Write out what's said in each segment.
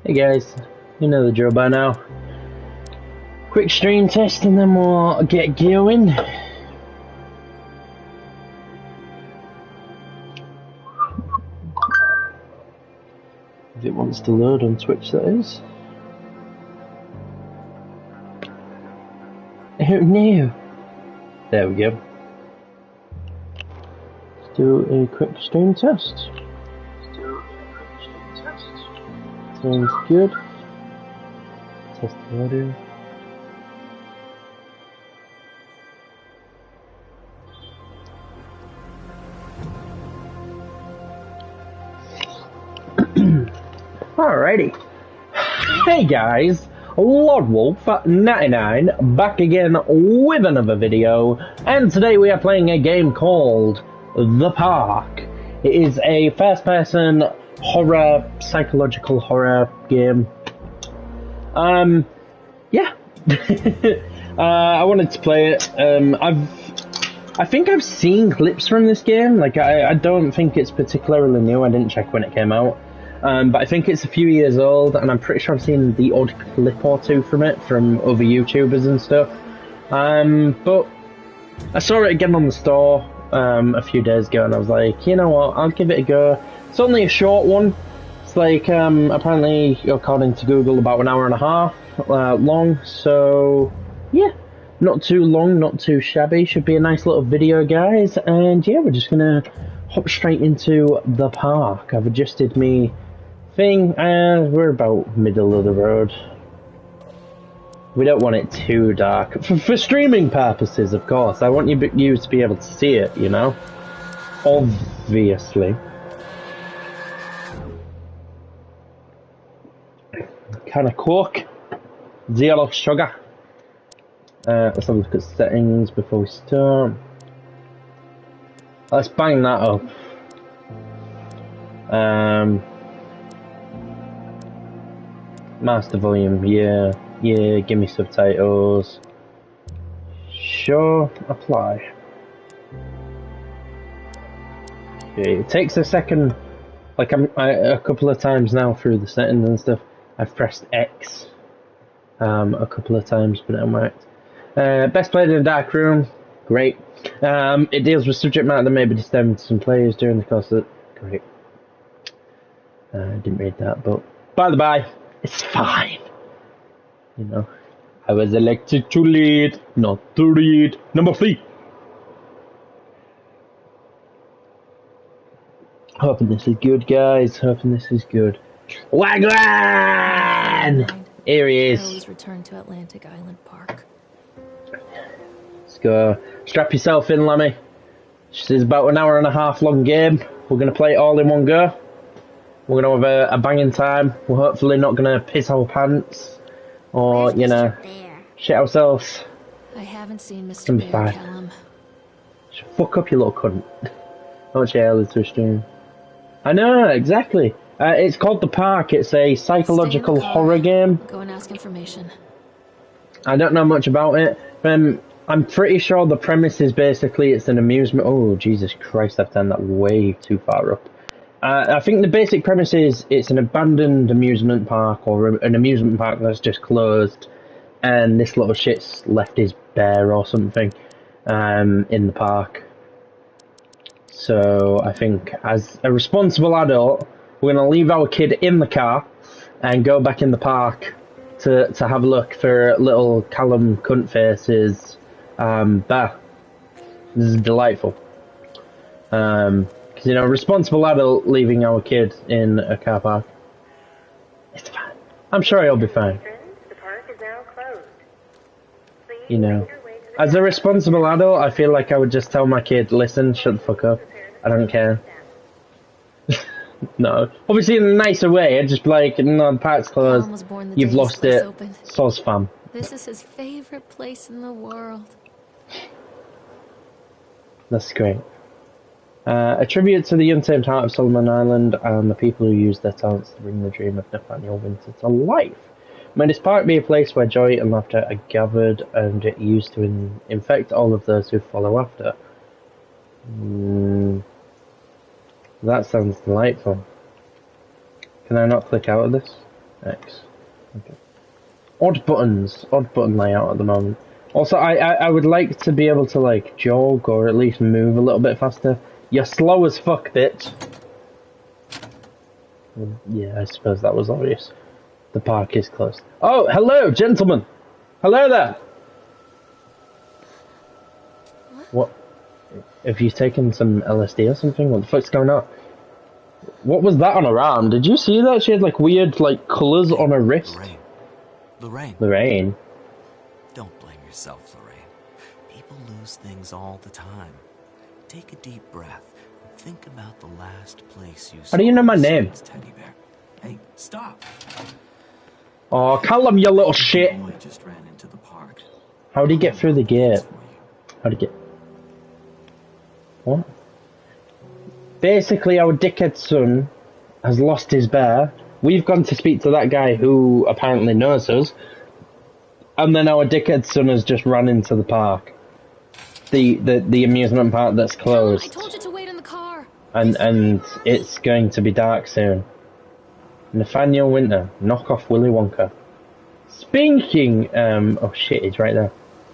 Hey guys, you know the drill by now. Quick stream test and then we'll get going. If it wants to load on Twitch, that is. Oh no! There we go. Let's do a quick stream test. Sounds good. Test the audio. Alrighty. Hey guys, Lord Wolf 99 back again with another video, and today we are playing a game called The Park. It is a first-person horror, psychological horror game. Yeah. I wanted to play it. I think I've seen clips from this game. Like, I don't think it's particularly new. I didn't check when it came out. But I think it's a few years old, and I'm pretty sure I've seen the odd clip or two from it from other YouTubers and stuff. But I saw it again on the store a few days ago, and I was like, you know what, I'll give it a go. It's only a short one. It's like, apparently, according to Google, about an hour and a half long. So, yeah, not too long, not too shabby. Should be a nice little video, guys. And yeah, we're just gonna hop straight into The Park. I've adjusted me thing, and we're about middle of the road. We don't want it too dark. For streaming purposes, of course. I want you to be able to see it, you know? Obviously. Can of Coke. Zero sugar. Let's have a look at settings before we start. Let's bang that up. Master volume, yeah, give me subtitles. Sure, apply. Okay, it takes a second, like a couple of times now through the settings and stuff. I've pressed X a couple of times, but it worked. Best played in a dark room, great. It deals with subject matter that may be disturbing to some players during the course of it. Great. I didn't read that, but by the by, it's fine. You know, I was elected to lead, not to read. Number 3. Hoping this is good, guys. Hoping this is good. Wagwan! Here he is. Always return to Atlantic Island Park. Let's go. Strap yourself in, Lemmy. This is about an hour and a half long game. We're going to play it all in one go. We're going to have a banging time. We're hopefully not going to piss our pants. Or, you know, shit ourselves. I haven't seen Mr. Bear, Callum. Fuck up, you little cunt. Don't you early to stream. I know, exactly. It's called The Park. It's a psychological horror game. Go and ask information. I don't know much about it. I'm pretty sure the premise is basically it's an amusement. Oh, Jesus Christ, I've turned that way too far up. I think the basic premise is it's an abandoned amusement park, or an amusement park that's just closed, and this little shit's left his bear or something in the park. So I think as a responsible adult, we're going to leave our kid in the car and go back in the park to have a look for little Callum Cuntface's bear. This is delightful. You know, responsible adult leaving our kid in a car park. It's fine. I'm sure he'll be fine. The park is now closed. You know, as a responsible adult, I feel like I would just tell my kid, listen, shut the fuck up. I don't care. No. Obviously in a nicer way. I'd just be like, no, the park's closed. You've lost it. Soz fam. This is his favorite place in the world. That's great. A tribute to the untamed heart of Solomon Island and the people who use their talents to bring the dream of Nathaniel Winter to life. May this park be a place where joy and laughter are gathered and used to infect all of those who follow after. That sounds delightful. Can I not click out of this? X. Okay. Odd button layout at the moment. Also, I would like to be able to, like, jog or at least move a little bit faster. You're slow as fuck, bitch. Yeah, I suppose that was obvious. The park is closed. Oh, hello, gentlemen! Hello there! What? Have you taken some LSD or something? What the fuck's going on? What was that on her arm? Did you see that? She had, like, weird, like, colours on her wrist. Lorraine? Don't blame yourself, Lorraine. People lose things all the time. Take a deep breath. Think about the last place you saw. How do you know my name? Teddy bear. Hey, stop! Oh, Callum, you little shit! Boy just ran into the park. How'd he get through the gate? How'd he get... What? Basically, our dickhead son has lost his bear. We've gone to speak to that guy who apparently knows us. And then our dickhead son has just run into the park. The amusement park that's closed. I told you to wait in the car. And it's going to be dark soon. Nathaniel Winter, knock off Willy Wonka. Speaking, oh shit, it's right there.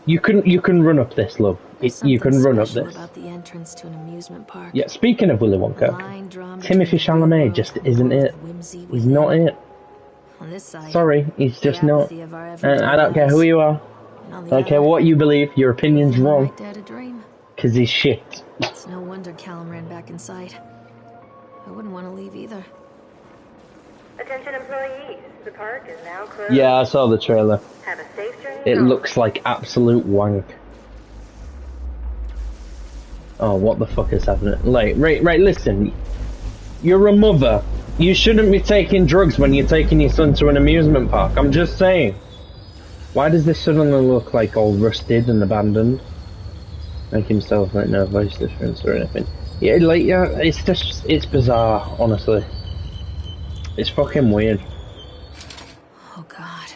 You can run up this, love. You can run up this. About the entrance to an amusement park. Yeah, speaking of Willy Wonka, Timothy Chalamet just isn't it. He's not it. On this side, sorry, he's just not. And I don't care who you are. I don't care what you believe. Your opinion's wrong. Because he's shit. It's no wonder Callum ran back inside. I wouldn't want to leave either. Attention employees, the park is now closed. Yeah, I saw the trailer. Have a safe journey It home. looks like absolute wank. Oh, what the fuck is happening? Like, right, listen. You're a mother. You shouldn't be taking drugs when you're taking your son to an amusement park. I'm just saying. Why does this suddenly look like all rusted and abandoned? Make himself like no voice difference or anything. Yeah, like, yeah, it's just, it's bizarre, honestly. It's fucking weird. Oh God.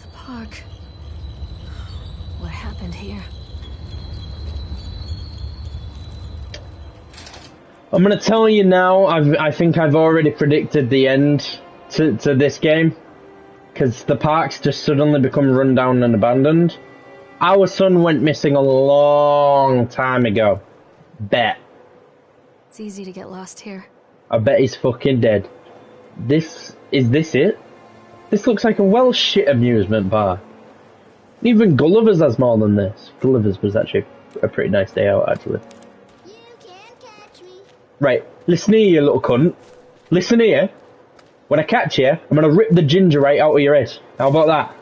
The park. What happened here? I'm gonna tell you now, I think I've already predicted the end to this game. Because the park's just suddenly become run down and abandoned. Our son went missing a long time ago. Bet. It's easy to get lost here. I bet he's fucking dead. Is this it? This looks like a Welsh shit amusement park. Even Gulliver's has more than this. Gulliver's was actually a pretty nice day out, actually. You can't catch me. Right, listen here, you little cunt. Listen here. When I catch you, I'm gonna rip the ginger right out of your head. How about that?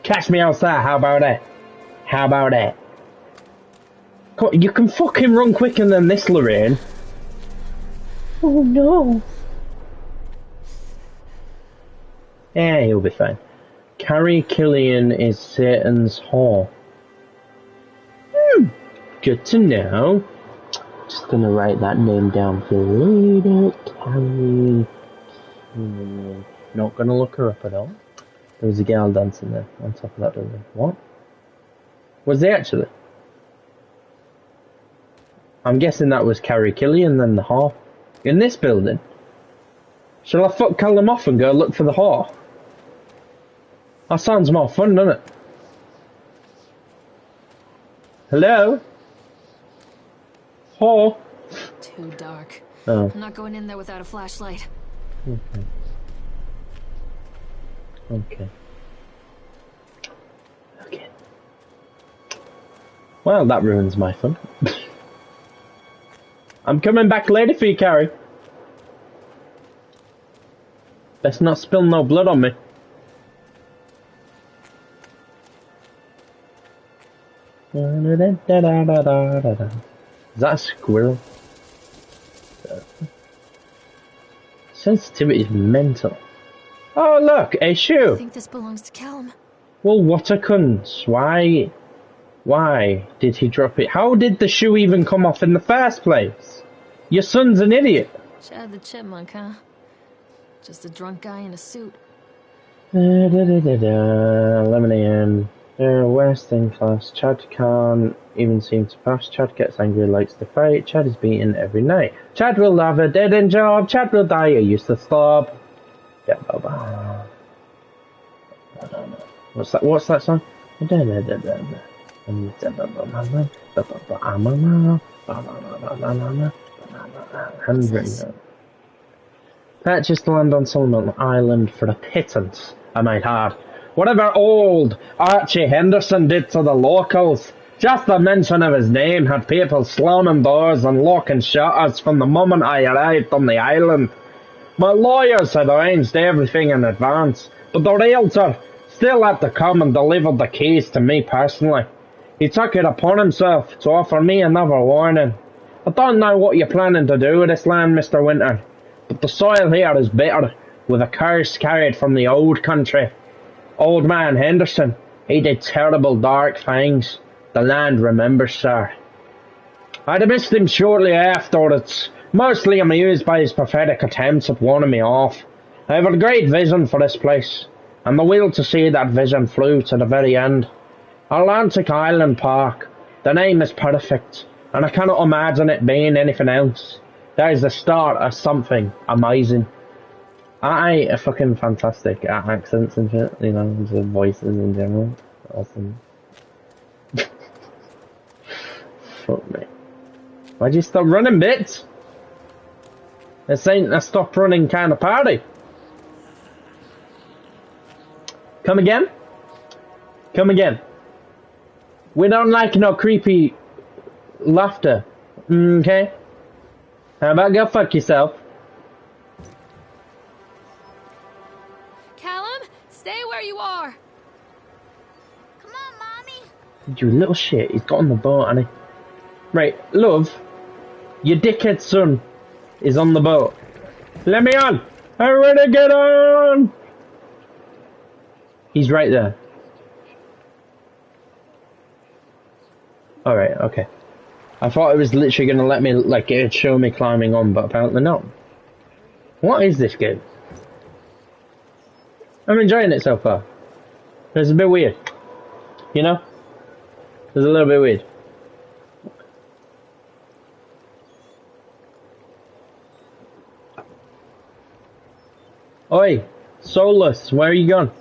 Catch me outside, how about that? How about that? You can fucking run quicker than this, Lorraine. Oh no. Yeah, he'll be fine. Carrie Killian is Satan's whore. Good to know. Just gonna write that name down for later. Carrie Killian. Not gonna look her up at all. There was a girl dancing there on top of that building. What? Was they actually? I'm guessing that was Carrie Killian then the whore. In this building? Shall I fuck Callum off and go look for the whore? That sounds more fun, doesn't it? Hello? Whore? Too dark. Oh. I'm not going in there without a flashlight. Okay. Okay. Okay. Well, that ruins my fun. I'm coming back later for you, Carrie. Let's not spill no blood on me. Is that a squirrel? Sensitivity is mental. Oh look, a I shoe! think this belongs to Callum. Well, what a cunt. Why did he drop it? How did the shoe even come off in the first place? Your son's an idiot. Chad the Chipmunk, huh? Just a drunk guy in a suit. 11 AM. They're worst in class. Chad can't even seem to pass. Chad gets angry, likes to fight. Chad is beaten every night. Chad will have a dead end job. Chad will die a useless slob. Yeah. What's that? What's that song? Handwritten. Purchased land on Solomon Island for a pittance, I might add. Whatever old Archie Henderson did to the locals, just the mention of his name had people slamming doors and locking shutters from the moment I arrived on the island. My lawyers had arranged everything in advance, but the realtor still had to come and deliver the keys to me personally. He took it upon himself to offer me another warning. I don't know what you're planning to do with this land, Mr. Winter, but the soil here is bitter, with a curse carried from the old country. Old man Henderson, he did terrible dark things. The land remembers, sir. I dismissed him shortly afterwards, mostly amused by his pathetic attempts at warning me off. I have a great vision for this place, and the will to see that vision through to the very end. Atlantic Island Park. The name is perfect, and I cannot imagine it being anything else. That is the start of something amazing. I fucking fantastic at accents and shit, you know, the voices in general. Awesome. Fuck me. Why'd you stop running, bitch? This ain't a stop running kind of party. Come again? Come again. We don't like no creepy laughter. Okay? How about go fuck yourself? Callum, stay where you are. Come on, Mommy. You little shit, he's got on the boat, hasn't he? Right, love, your dickhead son is on the boat. Let me on! I'm ready to get on! He's right there. Alright, okay. I thought it was literally gonna let me, like, it'd show me climbing on, but apparently not. What is this game? I'm enjoying it so far. It's a bit weird. You know? It's a little bit weird. Oi! Soulless, where are you gone?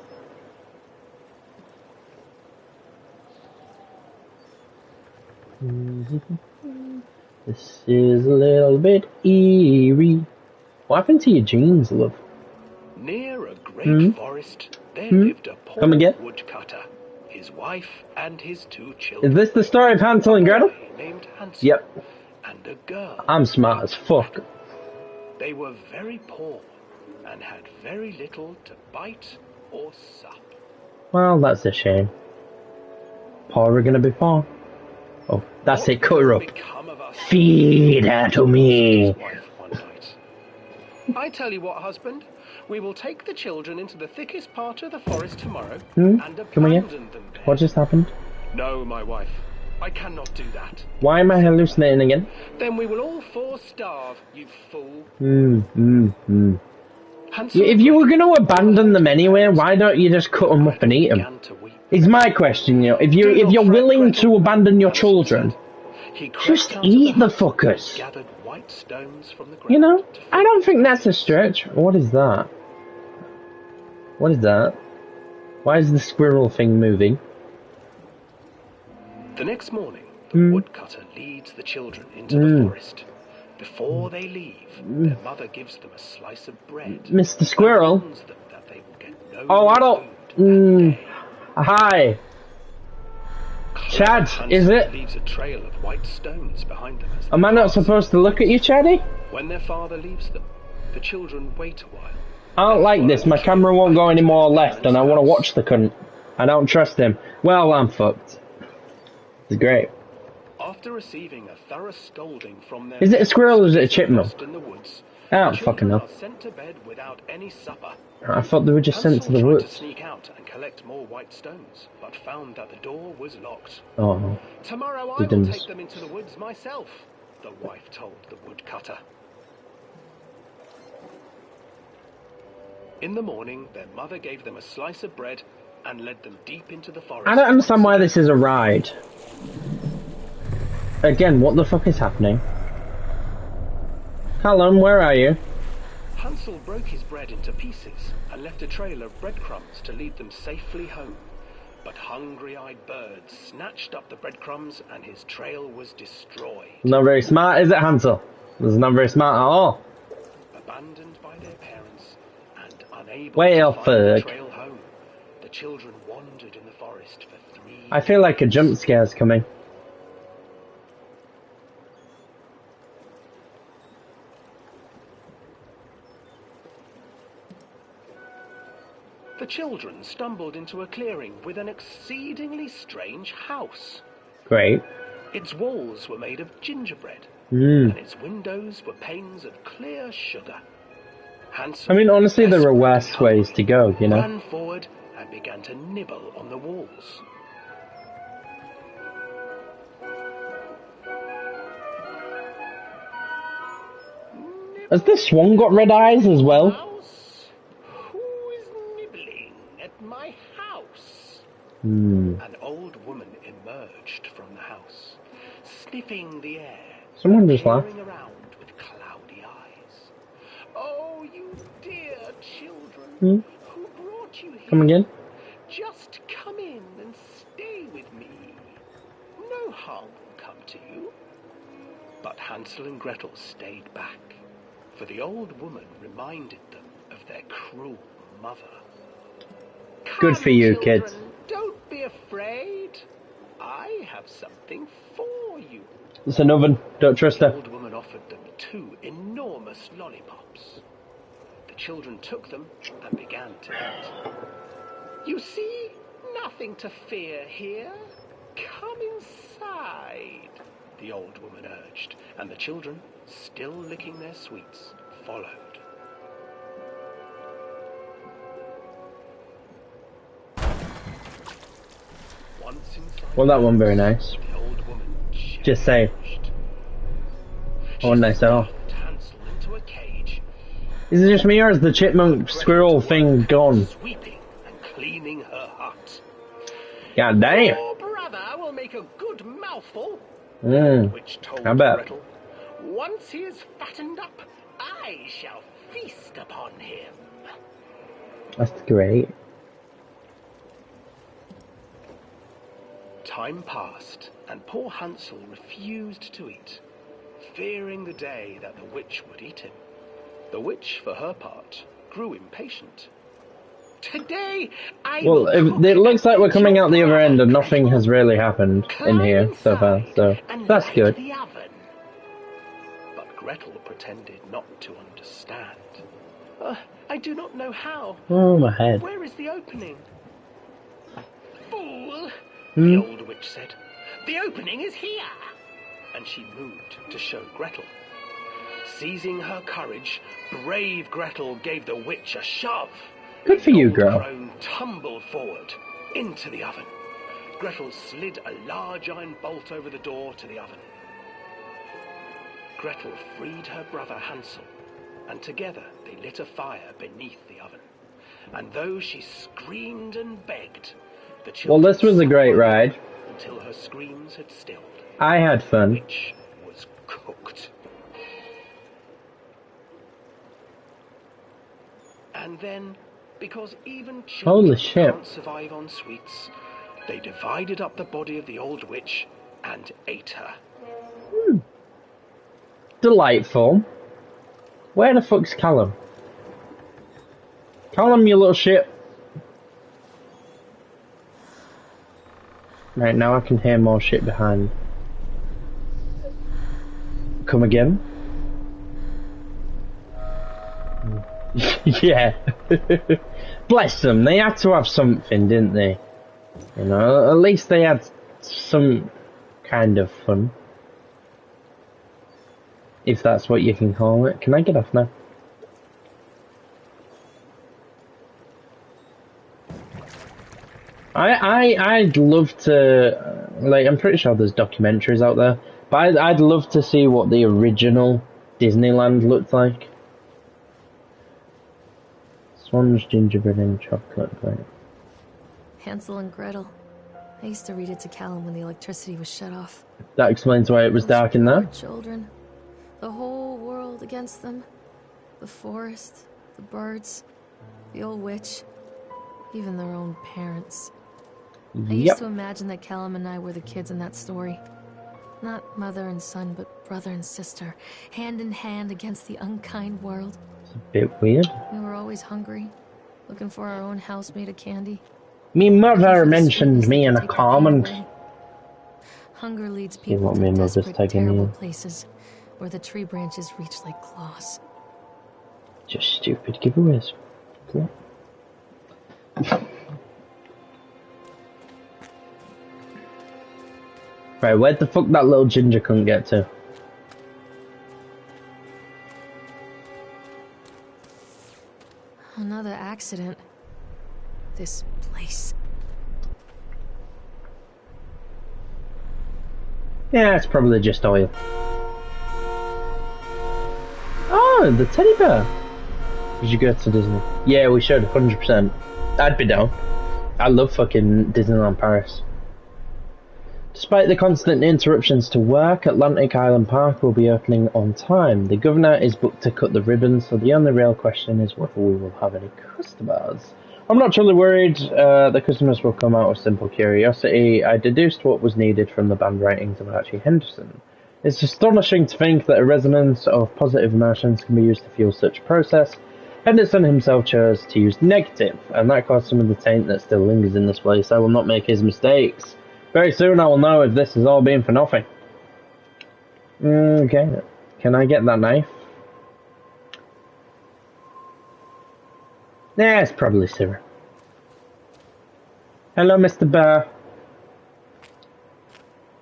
This is a little bit eerie. What happened to your jeans, love? Near a great forest, there lived a poor woodcutter, his wife and his 2 children. Is this the story of Hansel and Gretel? Named Hansel. Yep. And a girl. I'm smart as fuck. They were very poor and had very little to bite or sup. Well, that's a shame. Poor are gonna be poor. Oh, that's it, cut her up. Feed her to me. I tell you what, husband, we will take the children into the thickest part of the forest tomorrow and abandon them there. What just happened? No, my wife, I cannot do that. Why am I hallucinating again? Then we will all 4 starve, you fool. If you were going to abandon them anyway, why don't you just cut them up and eat them? It's my question, you know. If you're willing to abandon your children, just eat the fuckers. You know, I don't think that's a stretch. What is that? What is that? Why is the squirrel thing moving? The next morning, the woodcutter leads the children into the forest. Before they leave, their mother gives them a slice of bread. Mr. Squirrel? And warns them that they will get no Oh, I don't... Hi. Chad, is it? Leaves a trail of white stones behind them as Am I not supposed to look at you, Chaddy? When their father leaves them, the children wait a while. I don't like this. My camera won't go any more left, and I want to watch the cunt. I don't trust him. Well, I'm fucked. It's great. After receiving a thorough scolding from their Is it a squirrel or is it a chipmunk? in the woods, I don't fucking know. are sent to bed without any supper. I thought they were just sent to the Hansel tried to woods. sneak out and collect more white stones, but found that the door was locked. Oh. Tomorrow I will Diddums. take them into the woods myself, the wife told the woodcutter. In the morning, their mother gave them a slice of bread and led them deep into the forest. I don't understand why this is a ride. Again, what the fuck is happening? Callum, where are you? Hansel broke his bread into pieces and left a trail of breadcrumbs to lead them safely home. But hungry-eyed birds snatched up the breadcrumbs and his trail was destroyed. Not very smart, is it, Hansel? It's not very smart at all. Abandoned by their parents and unable Well, to find the fuck. trail home, the children wandered in the forest for 3 I feel like a jump scare's coming. The children stumbled into a clearing with an exceedingly strange house. Great. Its walls were made of gingerbread, Mm. and its windows were panes of clear sugar. I mean, honestly, there are worse ways to go, you know? Ran forward and began to nibble on the walls. Has this swan got red eyes as well? Mouse? Who is nibbling at my house? Hmm. An old woman emerged from the house, sniffing the air. Someone just laughed. Peering around with cloudy eyes. Oh, you dear children, Hmm. who brought you here? Come again? Just come in and stay with me. No harm will come to you. But Hansel and Gretel stayed back, for the old woman reminded them of their cruel mother. Good for you, kids. Children, don't be afraid. I have something for you. It's an oven. Don't trust The her. old woman offered them 2 enormous lollipops. The children took them and began to eat. You see, nothing to fear here. Come inside, the old woman urged, and the children, still licking their sweets, followed. Once inside, Well, that one very nice. the old woman Just say. changed. Oh, nice at all. Stuffed Hansel into a cage, Is it just me or is the chipmunk squirrel thing gone? sweeping and cleaning her hut. God damn. Your brother will make a good mouthful, Mm. which told I bet. Gretel. Once he is fattened up, I shall feast upon him. That's great. Time passed, and poor Hansel refused to eat, fearing the day that the witch would eat him. The witch, for her part, grew impatient. Today, I Well, will cook it looks like we're coming out the other end and your nothing has really happened in here so far, so and that's light good. the oven. But Gretel pretended not to understand. I do not know how. Oh, my head. Where is the opening? Fool, Hmm? the old witch said. The opening is here. And she moved to show Gretel. Seizing her courage, brave Gretel gave the witch a shove. Good for The you, old girl. crone tumbled forward into the oven. Gretel slid a large iron bolt over the door to the oven. Gretel freed her brother Hansel, and together they lit a fire beneath the oven. And though she screamed and begged, the Well, children this was a great ride. until her screams had stilled. I had The fun. witch was cooked. And then, because even Holy children shit. can't survive on sweets, they divided up the body of the old witch and ate her. Delightful. Where the fuck's Callum? Callum, you little shit. Right, now I can hear more shit behind. Come again? Yeah. Bless them, they had to have something, didn't they? You know, at least they had some kind of fun. If that's what you can call it. Can I get off now? I'd love to, like, I'm pretty sure there's documentaries out there, but I'd love to see what the original Disneyland looked like. Swans, gingerbread and chocolate, right? Hansel and Gretel. I used to read it to Callum when the electricity was shut off. That explains why it was Those dark in poor there. children. The whole world against them. The forest, the birds, the old witch, even their own parents. I used to imagine that Callum and I were the kids in that story. Not mother and son, but brother and sister, hand in hand against the unkind world. It's a bit weird. We were always hungry, looking for our own house made of candy. Me mother mentioned me in a comment. Hunger leads people to desperate, terrible places where the tree branches reach like claws. Just stupid giveaways. Cool. Right, where the fuck that little ginger couldn't get to? Another accident. This place. Yeah, it's probably just oil. Oh, the teddy bear. Did you go to Disney? Yeah, we should, 100%. I'd be down. I love fucking Disneyland Paris. Despite the constant interruptions to work, Atlantic Island Park will be opening on time. The governor is booked to cut the ribbons, so the only real question is whether we will have any customers. I'm not truly worried. The customers will come out of simple curiosity. I deduced what was needed from the band writings of Archie Henderson. It's astonishing to think that a resonance of positive emotions can be used to fuel such a process. Henderson himself chose to use negative, and that caused some of the taint that still lingers in this place. I will not make his mistakes. Very soon I will know if this has all been for nothing. Okay, can I get that knife? Yeah, it's probably Sarah. Hello, Mr. Bear.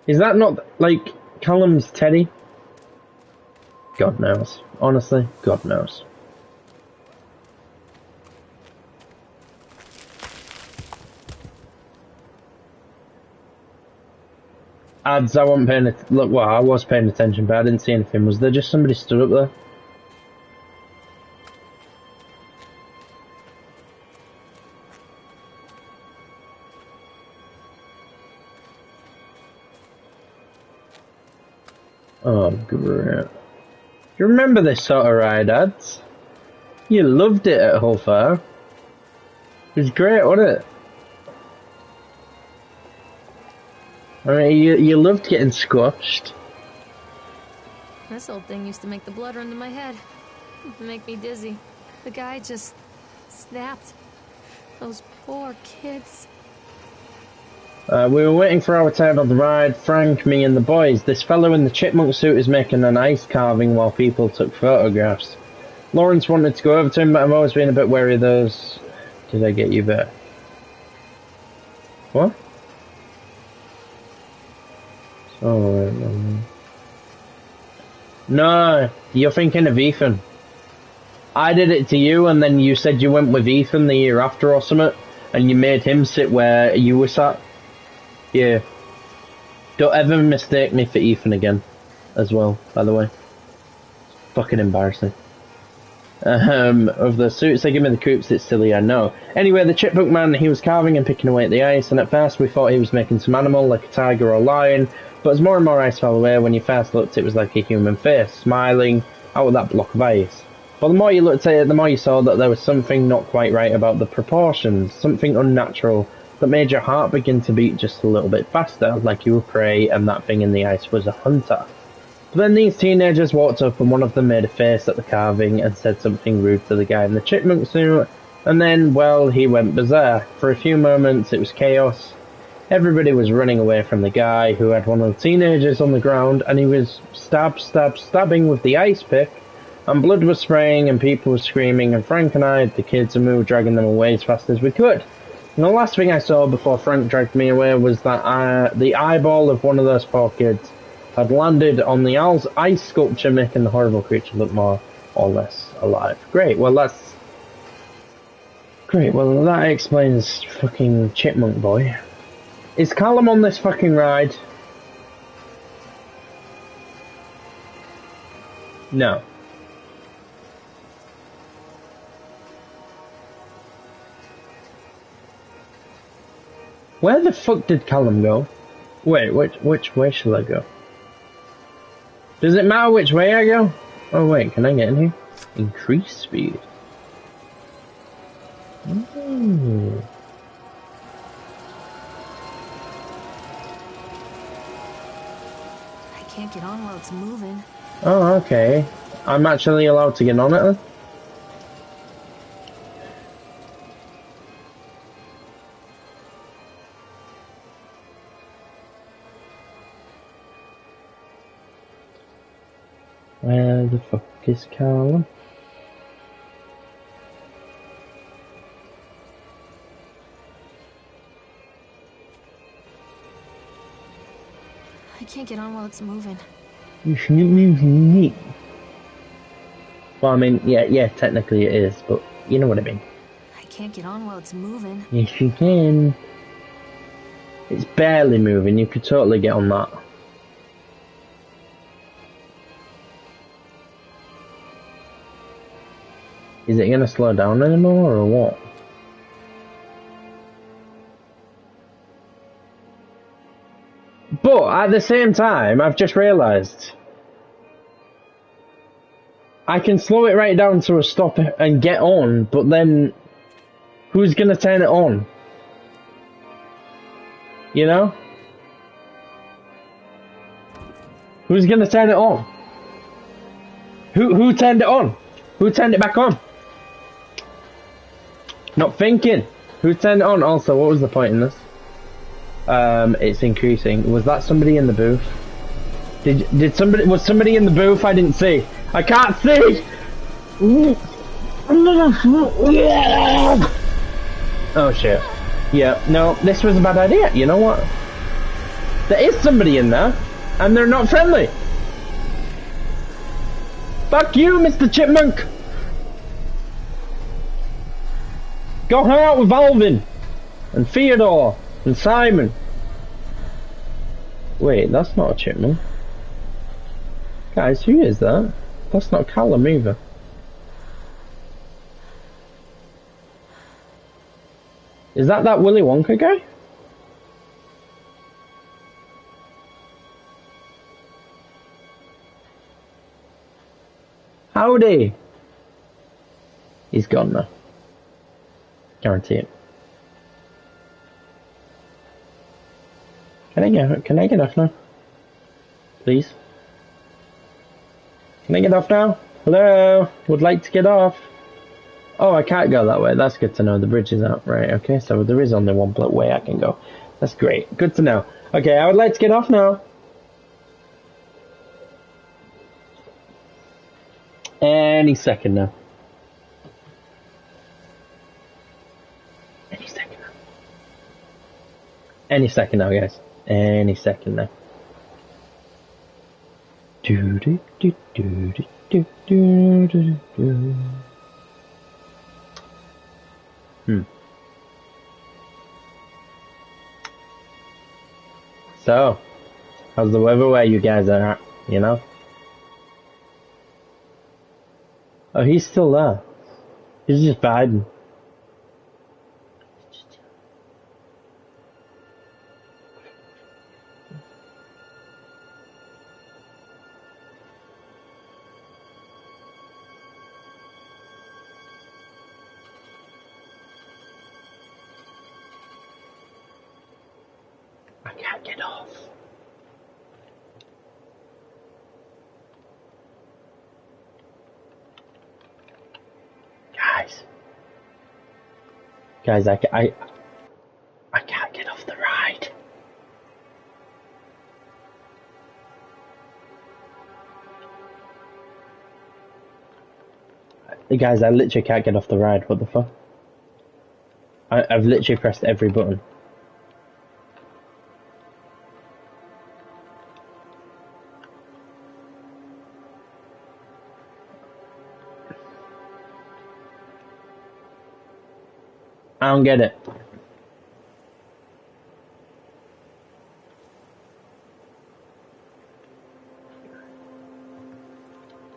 Is that not, like, Callum's teddy? God knows. Honestly, God knows. Ads, I wasn't paying it. Look, well, I was paying attention, but I didn't see anything. Was there just somebody stood up there? Oh, great. Do you remember this sort of ride, Ads? You loved it at Hull Fair. It was great, wasn't it? I mean, you loved getting squashed. This old thing used to make the blood run to my head. Make me dizzy. The guy just snapped. Those poor kids. We were waiting for our turn on the ride. Frank, me and the boys. This fellow in the chipmunk suit is making an ice carving while people took photographs. Lawrence wanted to go over to him, but I've always been a bit wary of those. Did I get you there? What? Oh, no, you're thinking of Ethan. I did it to you, and then you said you went with Ethan the year after or something, and you made him sit where you were sat. Yeah. Don't ever mistake me for Ethan again, as well, by the way. Fucking embarrassing. Of the suits they give me the coops, it's silly, I know. Anyway, the chipmunk man, he was carving and picking away at the ice, and at first we thought he was making some animal, like a tiger or lion, but as more and more ice fell away, when you first looked, it was like a human face, smiling out of that block of ice. But the more you looked at it, the more you saw that there was something not quite right about the proportions, something unnatural, that made your heart begin to beat just a little bit faster, like you were prey and that thing in the ice was a hunter. But then these teenagers walked up and one of them made a face at the carving and said something rude to the guy in the chipmunk suit, and then, well, he went berserk. For a few moments it was chaos. Everybody was running away from the guy who had one of the teenagers on the ground, and he was stabbing with the ice pick, and blood was spraying and people were screaming, and Frank and I, the kids, and we were dragging them away as fast as we could. And the last thing I saw before Frank dragged me away was that the eyeball of one of those poor kids had landed on the ice sculpture, making the horrible creature look more or less alive. Great, well that explains fucking Chipmunk Boy. Is Callum on this fucking ride? No. Where the fuck did Callum go? Wait, which way shall I go? Does it matter which way I go? Oh wait, can I get in here? Increase speed. Ooh. I can't get on while it's moving. Oh, okay. I'm actually allowed to get on it then? Where the fuck is Callum? I can't get on while it's moving. You shouldn't move me. Well, I mean, yeah, technically it is, but you know what I mean. I can't get on while it's moving. Yes, you can. It's barely moving, you could totally get on that. Is it gonna slow down anymore, or what? But at the same time, I've just realised I can slow it right down to a stop and get on, but then who's gonna turn it on? You know? Who's gonna turn it on? Who turned it on? Who turned it back on? Not thinking. Who turned it on? Also, what was the point in this? It's increasing. Was that somebody in the booth? Was somebody in the booth? I didn't see. I can't see! Oh shit. Yeah, no, this was a bad idea. You know what? There is somebody in there, and they're not friendly. Fuck you, Mr. Chipmunk! Go hang out with Alvin! And Theodore! And Simon! Wait, that's not a chipmunk. Guys, who is that? That's not Callum either. Is that Willy Wonka guy? Howdy! He's gone now. Guarantee it. Can I get off now? Please? Can I get off now? Hello? Would like to get off. Oh, I can't go that way. That's good to know. The bridge is out. Right, okay. So there is only one way I can go. That's great. Good to know. Okay, I would like to get off now. Any second now. Any second now. Any second now, guys. Any second now. Do do do do do do do do. So, how's the weather where you guys are at, you know? Oh, he's still there. He's just vibing. I can't get off. Guys, I can't get off the ride. Guys, I literally can't get off the ride. What the fuck? I've literally pressed every button. I don't get it.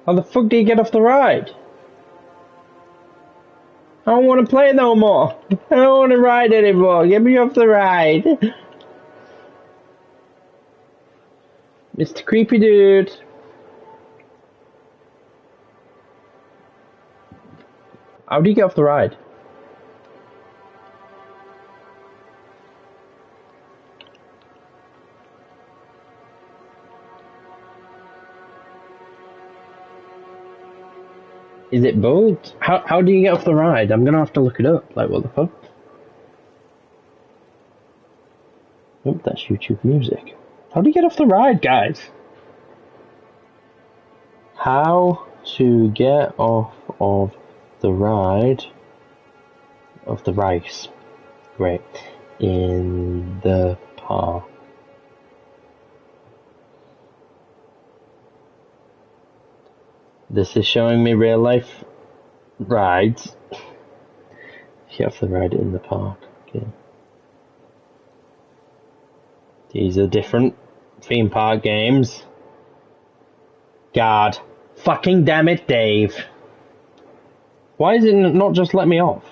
How the fuck do you get off the ride? I don't want to play no more. I don't want to ride anymore. Get me off the ride. Mr. Creepy Dude. How do you get off the ride? Is it bugged? How do you get off the ride? I'm gonna have to look it up. Like, what the fuck? Oh, that's YouTube music. How do you get off the ride, guys? How to get off of the ride of the race. Great. In the park. This is showing me real life rides. You have to ride in the park. Okay. These are different theme park games. God. Fucking damn it, Dave. Why is it not just let me off?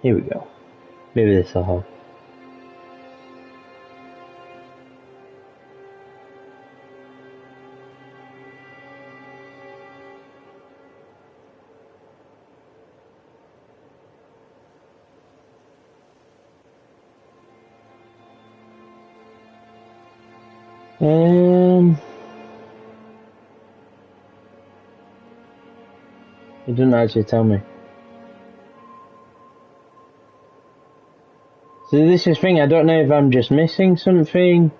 Here we go. Maybe this will help. It didn't actually tell me. So this is the thing, I don't know if I'm just missing something,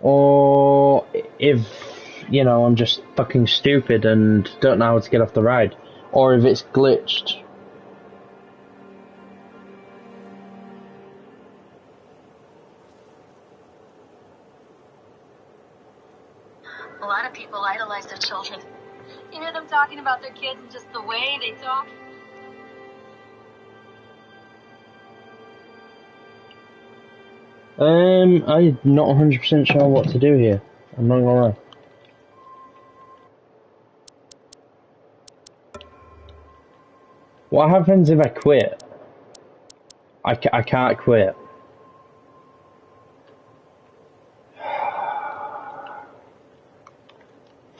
or if, you know, I'm just fucking stupid and don't know how to get off the ride, or if it's glitched. A lot of people idolize their children. You hear them talking about their kids and just the way they talk. I'm not 100% sure what to do here. I'm not gonna lie. What happens if I quit? I can't quit.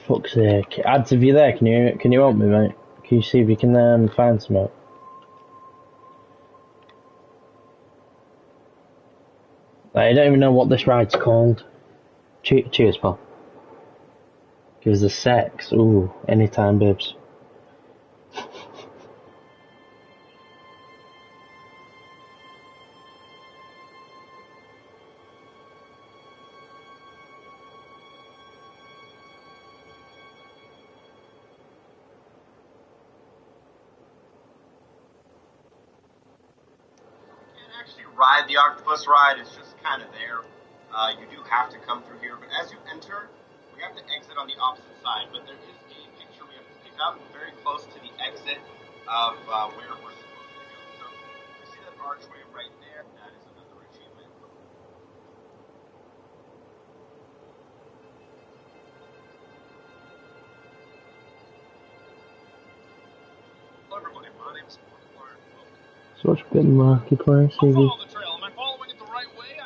Fuck's sake. Ads, if you're there, can you help me, mate? Can you see if you can find some out? I don't even know what this ride's called. Cheers, pal. Gives the sex. Ooh, anytime, babes. Ride the octopus ride is just kind of there. You do have to come through here, but as you enter, we have to exit on the opposite side. But there is a picture we have to pick up very close to the exit of where we're supposed to go. So we see that archway right there. That is another achievement. Hello everybody, my name is Mark. Such a good marketplace, Follow the trail. Am I following it the right way?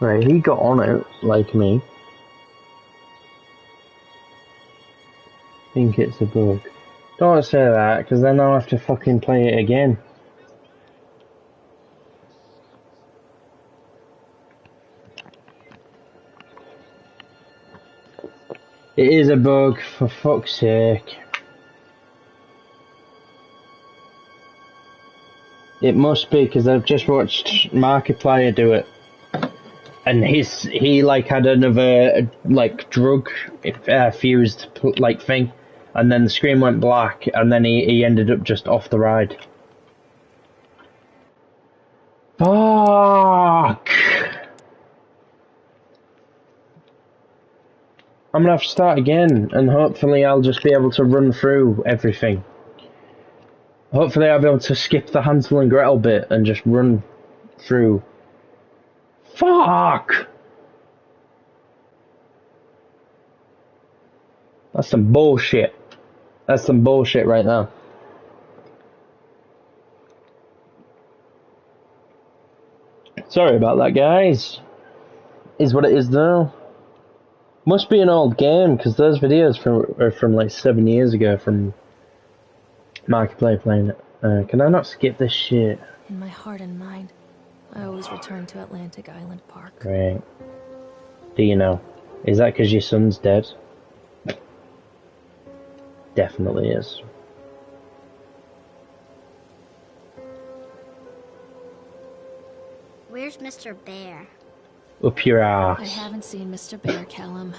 Right, he got on it, like me. Think it's a bug. Don't say that, because then I'll have to fucking play it again. It is a bug, for fuck's sake. It must be, because I've just watched Markiplier do it. And he like had another like drug fused like thing, and then the screen went black, and then he ended up just off the ride. Fuck! I'm gonna have to start again, and hopefully I'll just be able to run through everything. Hopefully I'll be able to skip the Hansel and Gretel bit and just run through. Fuck! That's some bullshit. That's some bullshit right now. Sorry about that, guys. Is what it is though. Must be an old game, because those videos are from like 7 years ago from Markiplier playing it. Can I not skip this shit? In my heart and mind, I always return to Atlantic Island Park. Great. Do you know? Is that because your son's dead? Definitely is. Where's Mr. Bear? Up your I ass. haven't seen Mr. Bear, Callum.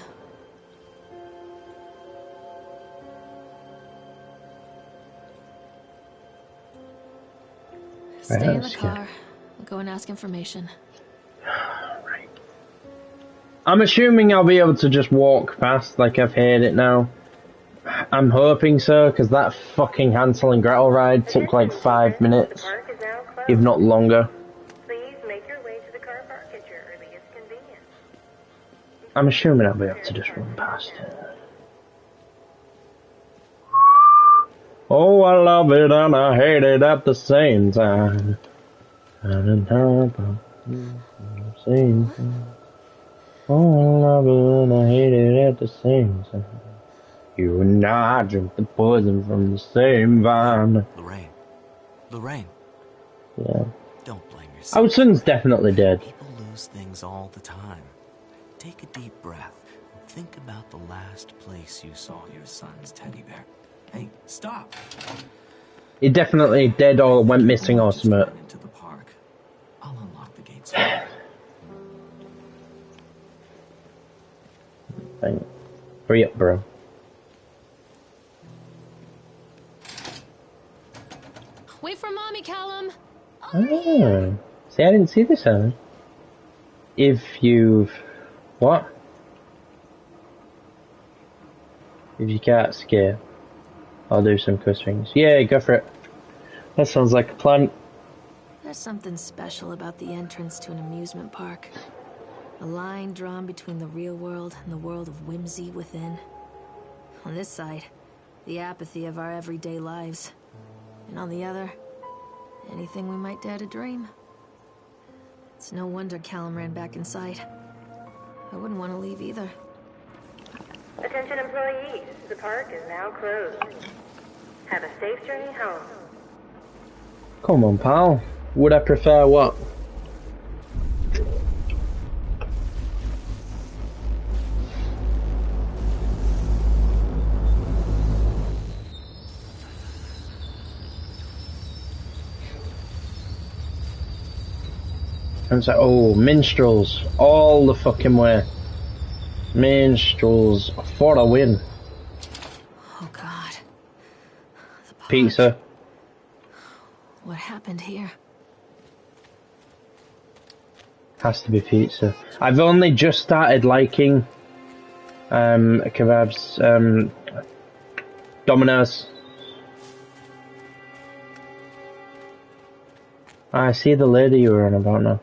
Stay in the car. I'll go and ask information. Right. I'm assuming I'll be able to just walk past like I've heard it now. I'm hoping so, because that fucking Hansel and Gretel ride took like 5 minutes, if not longer. Please make your way to the car park at your earliest convenience. I'm assuming I'll be able to just run past it. Oh, I love it and I hate it at the same time. Same time. Oh, I love it and I hate it at the same time. You and I drink the poison from the same vine. Lorraine. Yeah. Don't blame yourself. Our son's definitely dead. People lose things all the time. Take a deep breath and think about the last place you saw your son's teddy bear. Hey, stop! He definitely dead or went missing or something. Just into the park. I'll unlock the gates for you. Thank. Hurry up, bro. Wait for Mommy, Callum! Oh. See, I didn't see this, Alan. If you've... What? If you can't scare, I'll do some cuss things. Yeah, go for it. That sounds like a plan. There's something special about the entrance to an amusement park. A line drawn between the real world and the world of whimsy within. On this side, the apathy of our everyday lives. And on the other, anything we might dare to dream. It's no wonder Callum ran back inside. I wouldn't want to leave either. Attention employees, the park is now closed. Have a safe journey home. Come on, pal. Would I prefer what? And it's like, oh, minstrels. All the fucking way. Minstrels for a win. Oh, God. The park. Pizza. What happened here? Has to be pizza. I've only just started liking kebabs. Domino's. I see the lady you were on about now.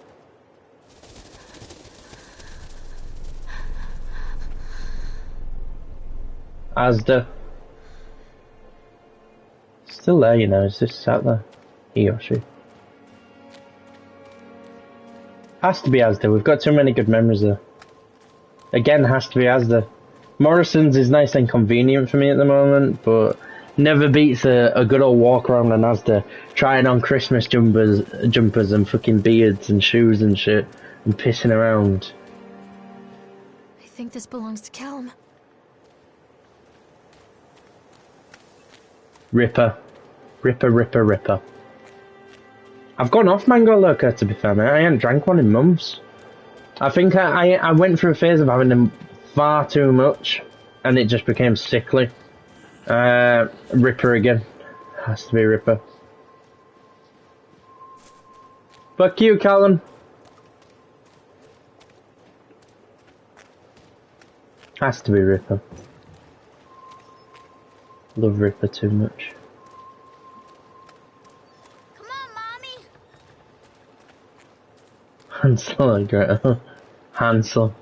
Asda. Still there, you know, it's just sat there. He or she. Has to be Asda, we've got too many good memories there. Again, has to be Asda. Morrison's is nice and convenient for me at the moment, but never beats a good old walk around an Asda, trying on Christmas jumpers and fucking beards and shoes and shit, and pissing around. I think this belongs to Callum. Ripper. Ripper. I've gone off Mango Loco, to be fair, mate. I ain't drank one in months. I think I went through a phase of having them far too much, and it just became sickly. Ripper again. Has to be Ripper. Fuck you, Callum. Has to be Ripper. Love Ripper too much. Hansel and Gretel. Hansel.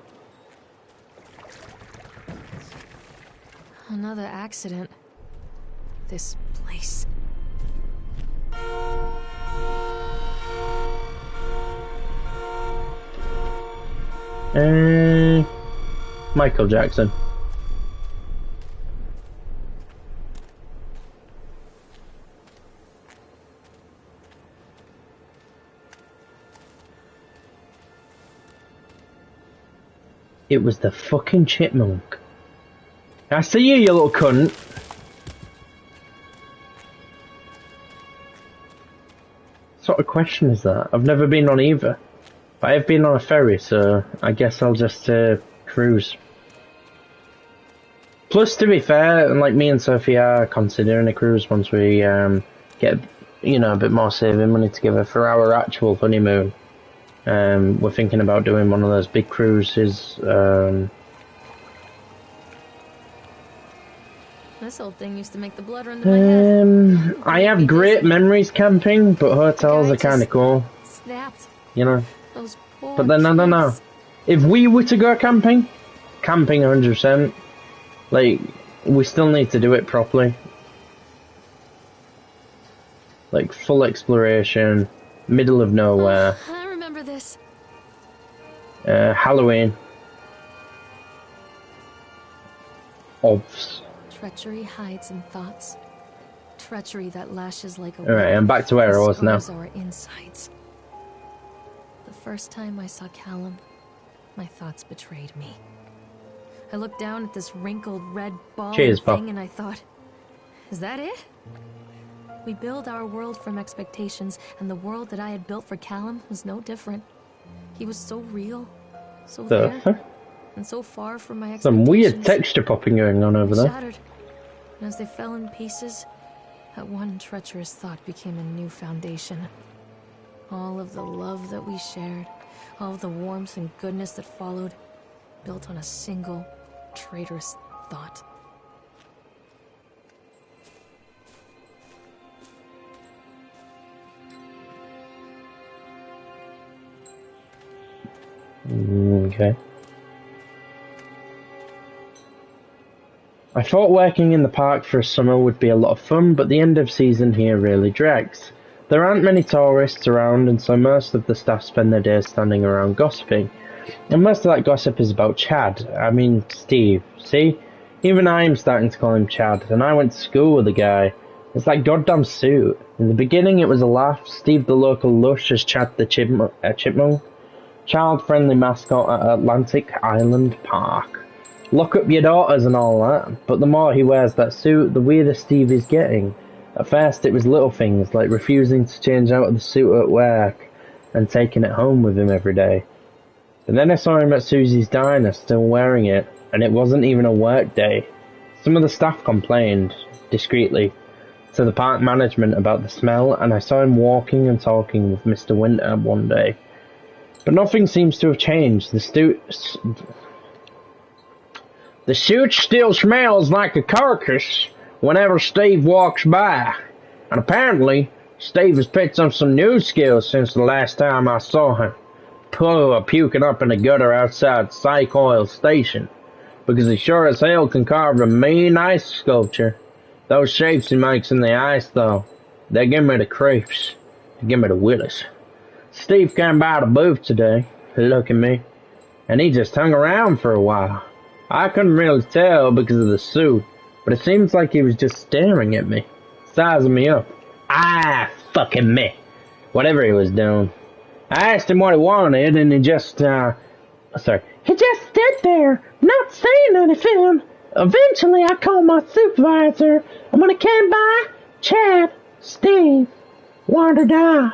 Another accident. This place. Michael Jackson. It was the fucking chipmunk. I see you, you little cunt. What sort of question is that? I've never been on either. But I've been on a ferry, so I guess I'll just cruise. Plus, to be fair, like me and Sophie are considering a cruise once we get, you know, a bit more saving money together for our actual honeymoon. We're thinking about doing one of those big cruises. This old thing used to make the blood run to my head. I have great memories camping, but hotels are kind of cool. Snapped. You know. Those poor But then I don't know. kids. If we were to go camping 100%. Like, we still need to do it properly. Like, full exploration, middle of nowhere, I remember this. Halloween. Obvs. Treachery hides in thoughts. Treachery that lashes like a Alright, I'm back to where I was now. Our insides. The first time I saw Callum, my thoughts betrayed me. I looked down at this wrinkled red ball Cheers, thing Pop. and I thought, is that it? We build our world from expectations, and the world that I had built for Callum was no different. He was so real, so there, and so far from my expectations. Some weird texture popping going on over there. Shattered. And as they fell in pieces, that one treacherous thought became a new foundation. All of the love that we shared, all of the warmth and goodness that followed, built on a single traitorous thought. Okay. I thought working in the park for a summer would be a lot of fun, but the end of season here really drags. There aren't many tourists around, and so most of the staff spend their days standing around gossiping. And most of that gossip is about Chad. I mean, Steve. See? Even I'm starting to call him Chad, and I went to school with the guy. It's that goddamn suit. In the beginning it was a laugh, Steve the local lush as Chad the chipmunk. Child-friendly mascot at Atlantic Island Park. Lock up your daughters and all that, but the more he wears that suit, the weirder Steve is getting. At first it was little things, like refusing to change out of the suit at work, and taking it home with him every day. But then I saw him at Susie's diner, still wearing it, and it wasn't even a work day. Some of the staff complained, discreetly, to the park management about the smell, and I saw him walking and talking with Mr. Winter one day. But nothing seems to have changed. The suit still smells like a carcass whenever Steve walks by. And apparently, Steve has picked up some new skills since the last time I saw him. Puking up in the gutter outside Psych Oil Station. Because he sure as hell can carve a mean ice sculpture. Those shapes he makes in the ice, though, they give me the creeps. They give me the willies. Steve came by the booth today, look at me, and he just hung around for a while. I couldn't really tell because of the suit, but it seems like he was just staring at me, sizing me up. Fucking me. Whatever he was doing. I asked him what he wanted, and he just, he just stood there, not saying anything. Eventually, I called my supervisor, and when he came by, Chad, Steve, wandered off.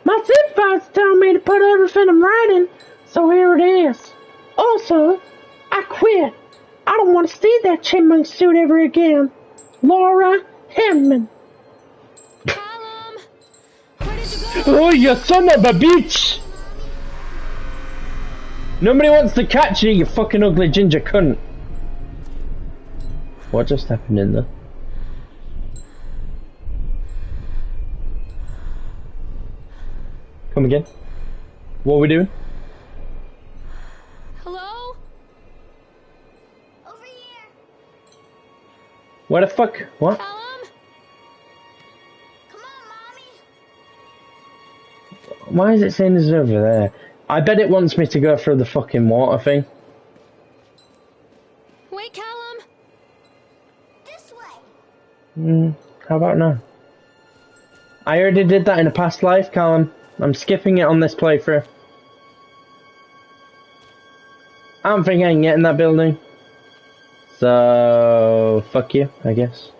My supervisor told me to put everything in writing, so here it is. Also, I quit. I don't want to see that chipmunk suit ever again. Laura Hemman. Callum! Where did you go? Oh, you son of a bitch! Nobody wants to catch you, you fucking ugly ginger cunt. What just happened in there? Come again? What are we doing? Hello? Over here. Where the fuck? What? Callum? Come on, Mommy. Why is it saying it's over there? I bet it wants me to go through the fucking water thing. Wait, Callum. This way. How about now? I already did that in a past life, Callum. I'm skipping it on this playthrough. I don't think I can get in that building. So, fuck you, I guess.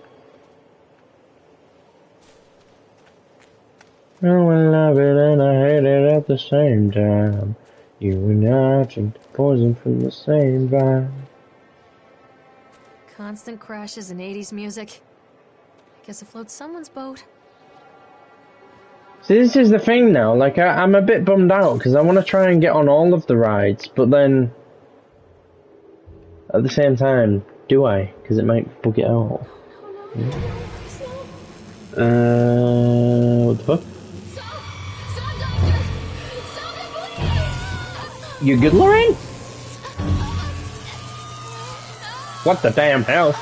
Oh, I love it and I hate it at the same time. You and I drink the poison from the same vine. Constant crashes and 80s music. I guess it floats someone's boat. See, this is the thing now, like, I'm a bit bummed out, because I want to try and get on all of the rides, but then, at the same time, do I? Because it might bug it out. What the fuck? Stop, Doctor! Stop it, please! You good, Lorraine? What the damn hell?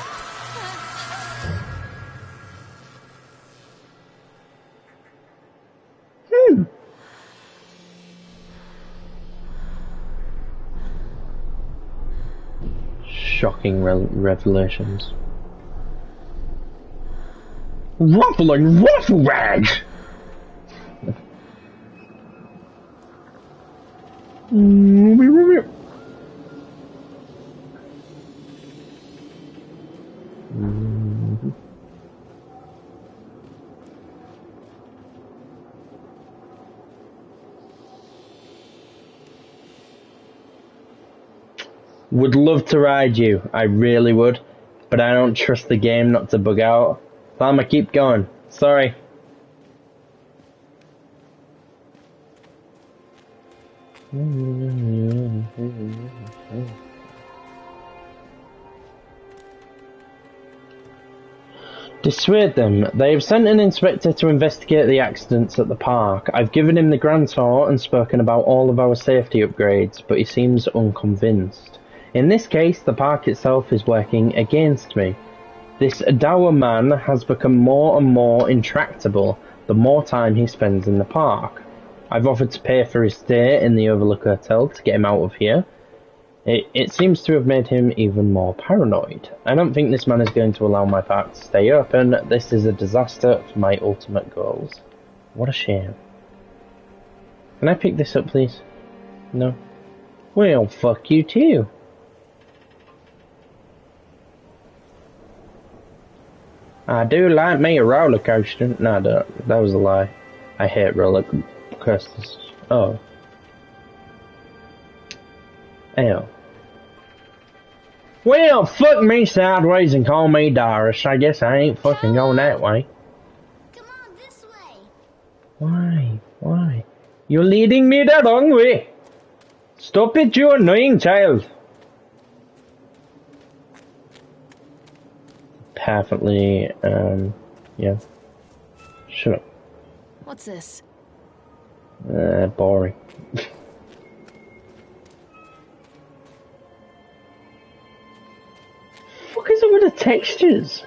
Shocking revelations. Ruffling waffle rags! Would love to ride you, I really would, but I don't trust the game not to bug out. So I'ma keep going. Sorry. Dissuade them. They have sent an inspector to investigate the accidents at the park. I've given him the grand tour and spoken about all of our safety upgrades, but he seems unconvinced. In this case, the park itself is working against me. This dour man has become more and more intractable the more time he spends in the park. I've offered to pay for his stay in the Overlook Hotel to get him out of here. It seems to have made him even more paranoid. I don't think this man is going to allow my park to stay open. This is a disaster for my ultimate goals. What a shame. Can I pick this up, please? No? Well, fuck you too. I do like me a roller coaster. No, I don't. That was a lie. I hate roller coasters. Oh. Ew. Well, fuck me sideways and call me Doris. I guess I ain't fucking going that way. Come on, this way. Why? Why? You're leading me the wrong way. Stop it, you annoying child. Perfectly, yeah. Shut up. What's this? Boring. Fuck is it with the textures?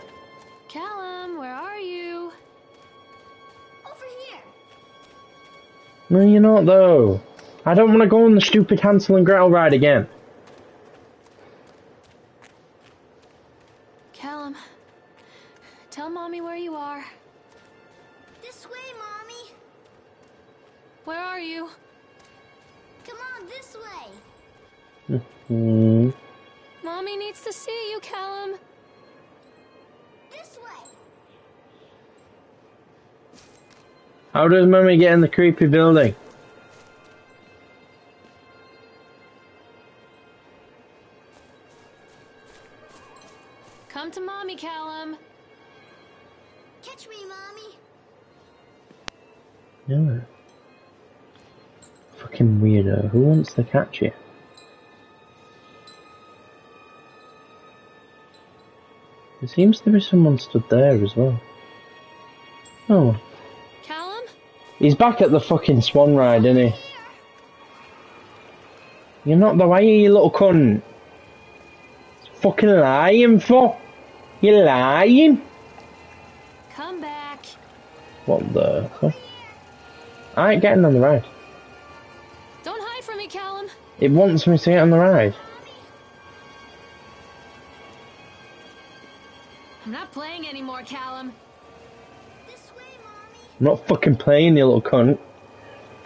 Callum, where are you? Over here. No, you're not though. I don't want to go on the stupid Hansel and Gretel ride again. Callum, tell Mommy where you are. This way, Mommy. Where are you? Come on, this way. Mommy needs to see you, Callum. This way. How does Mummy get in the creepy building? Come to Mommy, Callum. Catch me, Mommy. Yeah. Fucking weirdo. Who wants to catch you? There seems to be someone stood there as well. Oh. Callum? He's back at the fucking swan ride, isn't he? You're not the way, you little cunt. Fucking lying for? You're lying? Come back. What the fuck? I ain't getting on the ride. Don't hide from me, Callum. It wants me to get on the ride. I'm not playing anymore, Callum. This way, Mommy. I'm not fucking playing, you little cunt.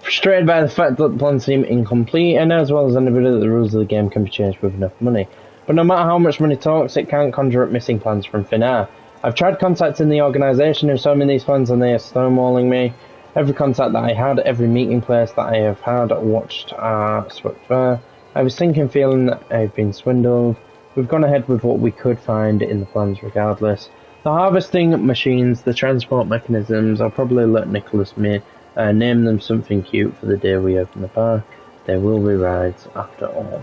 Frustrated by the fact that the plans seem incomplete, and as well as anybody that the rules of the game can be changed with enough money. But no matter how much money talks, it can't conjure up missing plans from thin air. I've tried contacting the organisation who sold me these plans, and they are stonewalling me. Every contact that I had, every meeting place that I have had, watched, swept by. I was thinking, feeling that I've been swindled. We've gone ahead with what we could find in the plans regardless. The harvesting machines, the transport mechanisms, I'll probably let Nicholas name them something cute for the day we open the park. There will be rides after all.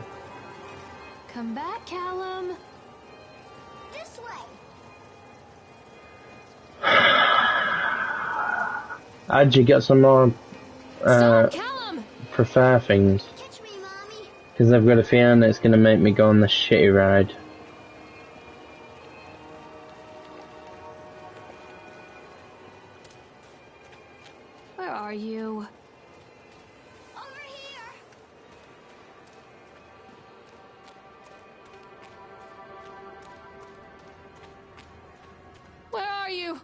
Come back, Callum. This way. How'd you get some more Stop, Callum. prefer things? Catch me, Mommy. Because I've got a feeling it's going to make me go on the shitty ride. Where are you? Over here. Where are you?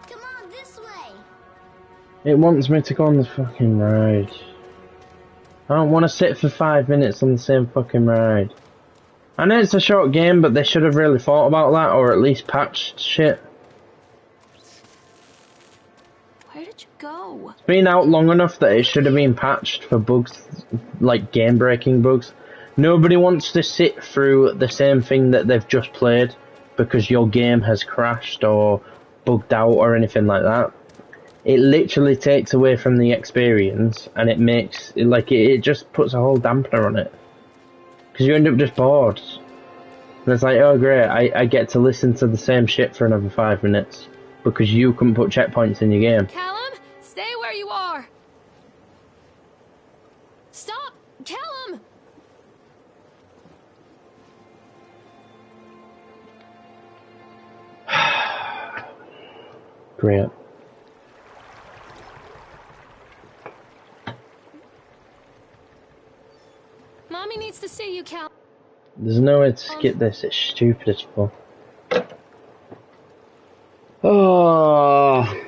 Come on, this way. It wants me to go on the fucking ride. I don't want to sit for 5 minutes on the same fucking ride. I know it's a short game, but they should have really thought about that, or at least patched shit. Where did you go? It's been out long enough that it should have been patched for bugs, like game-breaking bugs. Nobody wants to sit through the same thing that they've just played because your game has crashed or bugged out or anything like that. It literally takes away from the experience, and it makes it just puts a whole dampener on it because you end up just bored. And it's like, oh great, I get to listen to the same shit for another 5 minutes because you couldn't put checkpoints in your game. Callum, stay where you are. Stop, Callum. Great. Mommy needs to see you, Callum. There's no way to skip this, it's stupid as fuck. Oh,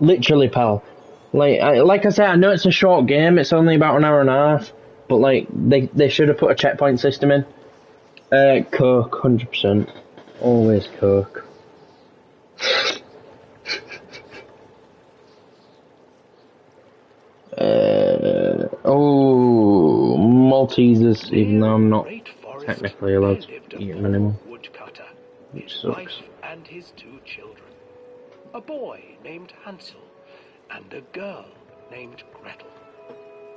literally, pal. Like I said, I know it's a short game. It's only about an hour and a half, but like they should have put a checkpoint system in. Coke, 100%. Always Coke. Maltesers, even though I'm not technically allowed to eat them anymore. Woodcutter, Which his sucks. wife and his 2 children. A boy named Hansel and a girl named Gretel.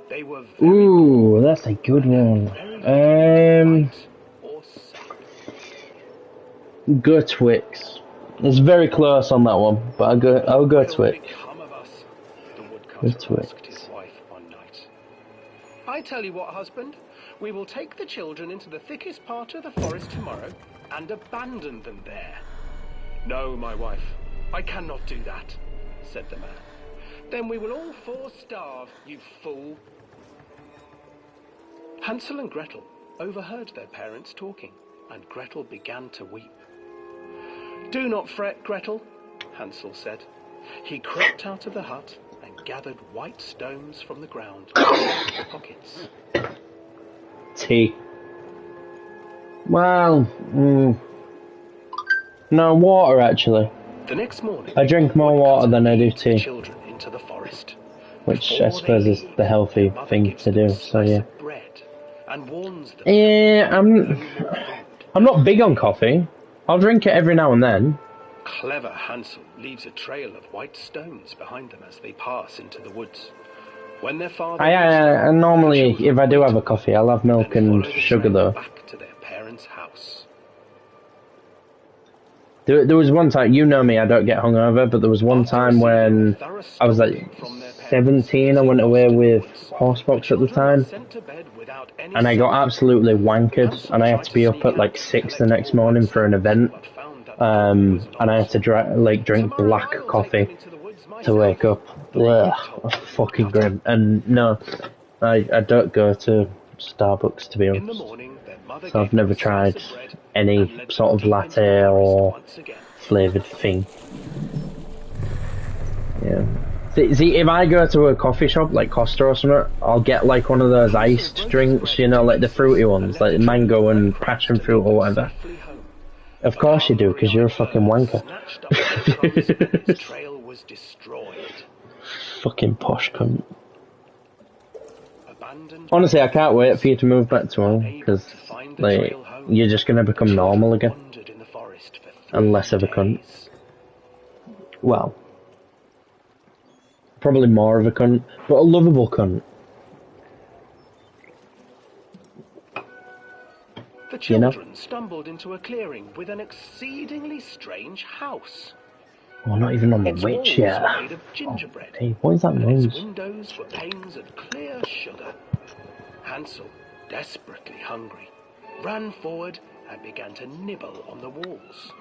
They were very Ooh, that's a good one. light or sad. Go Twix. It's very close on that one, but I'll go What will Twix. become of us? The Go woodcutter Twix. asked his wife one night. I tell you what, husband, we will take the children into the thickest part of the forest tomorrow and abandon them there. No, my wife, I cannot do that, said the man. Then we will all 4 starve, you fool. Hansel and Gretel overheard their parents talking, and Gretel began to weep. Do not fret, Gretel, Hansel said. He crept out of the hut and gathered white stones from the ground in his pockets. Tea. Well, no, water actually. The next morning, I drink more water than I do the tea, children into the forest. which Before I suppose they is leave, the healthy mother thing gives to them do. a So slice yeah. of bread and warns them Yeah, no more food. I'm not big on coffee. I'll drink it every now and then. Clever Hansel leaves a trail of white stones behind them as they pass into the woods. When their father I normally, the children if I do wait have a coffee, I'll have milk and and follow the sugar trail though. back to their parents' house. There was one time, you know me, I don't get hungover, but there was one After time receiving when a thorough I was like scolding from their 17, I went away with Horsebox at the time, and I got absolutely wankered, and I had to be up at like 6 the next morning for an event, and I had to drink black coffee to wake up. Ugh, fucking grim. And no, I don't go to Starbucks, to be honest, so I've never tried any sort of latte or flavoured thing. Yeah. See, if I go to a coffee shop like Costa or something, I'll get like one of those iced drinks, you know, like the fruity ones, like mango and passion fruit or whatever. Of course you do, because you're a fucking wanker. Fucking posh cunt. Honestly, I can't wait for you to move back to home, because, like, you're just going to become normal again. And less of a cunt. Well, probably more of a cunt, but a lovable cunt. The children stumbled into a clearing with an exceedingly strange house. Oh, not even on the witch yet. Made of gingerbread, oh, hey, what is that noise? its windows were panes of clear sugar. Hansel, desperately hungry, ran forward and began to nibble on the walls.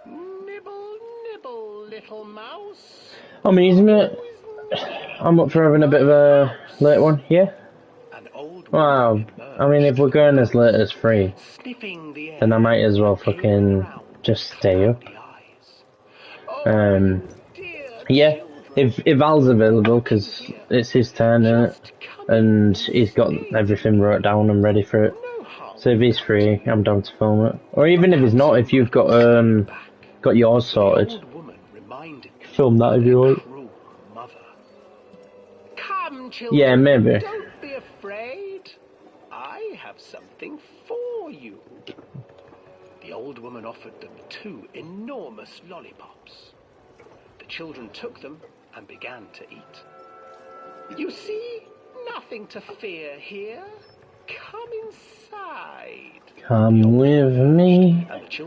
Nibble, nibble, little mouse. Amusement. I'm up for having a bit of a late one, yeah? Wow, I mean, if we're going as late as 3, then I might as well fucking just stay up. Yeah, if Al's available, because it's his turn, innit? And he's got everything wrote down and ready for it. So if he's free, I'm down to film it. Or even if he's not, if you've got yours sorted, film that if you want. Yeah, maybe. Don't be afraid. I have something for you. The old woman offered them 2 enormous lollipops. The children took them and began to eat. You see, nothing to fear here. Come inside. Come with me,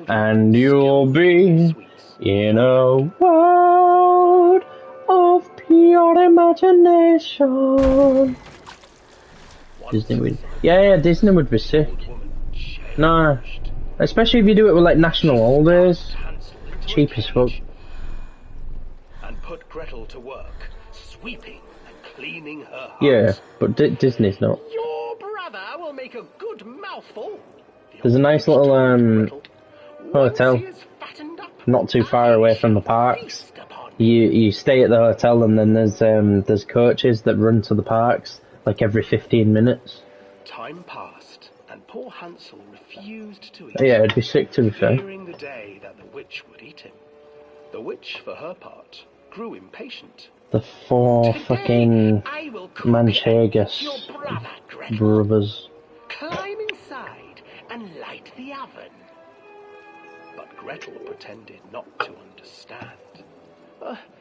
and you'll be in a world of pure imagination. Disney would, yeah, Disney would be sick. Nah, especially if you do it with like national holidays. Cheap as fuck. And put Gretel to work, sweeping and cleaning her house. Yeah, but Disney's not. Your brother will make a good mouthful. There's a nice little hotel not too far away from the parks. You stay at the hotel, and then there's coaches that run to the parks like every 15 minutes. Time passed, and poor Hansel refused to eat. Yeah, it'd be sick to be fair. Fearing the day that the witch would eat him. The witch, for her part, grew impatient. The 4 fucking Manchegas brothers. Climb inside and light the oven. But Gretel pretended not to understand.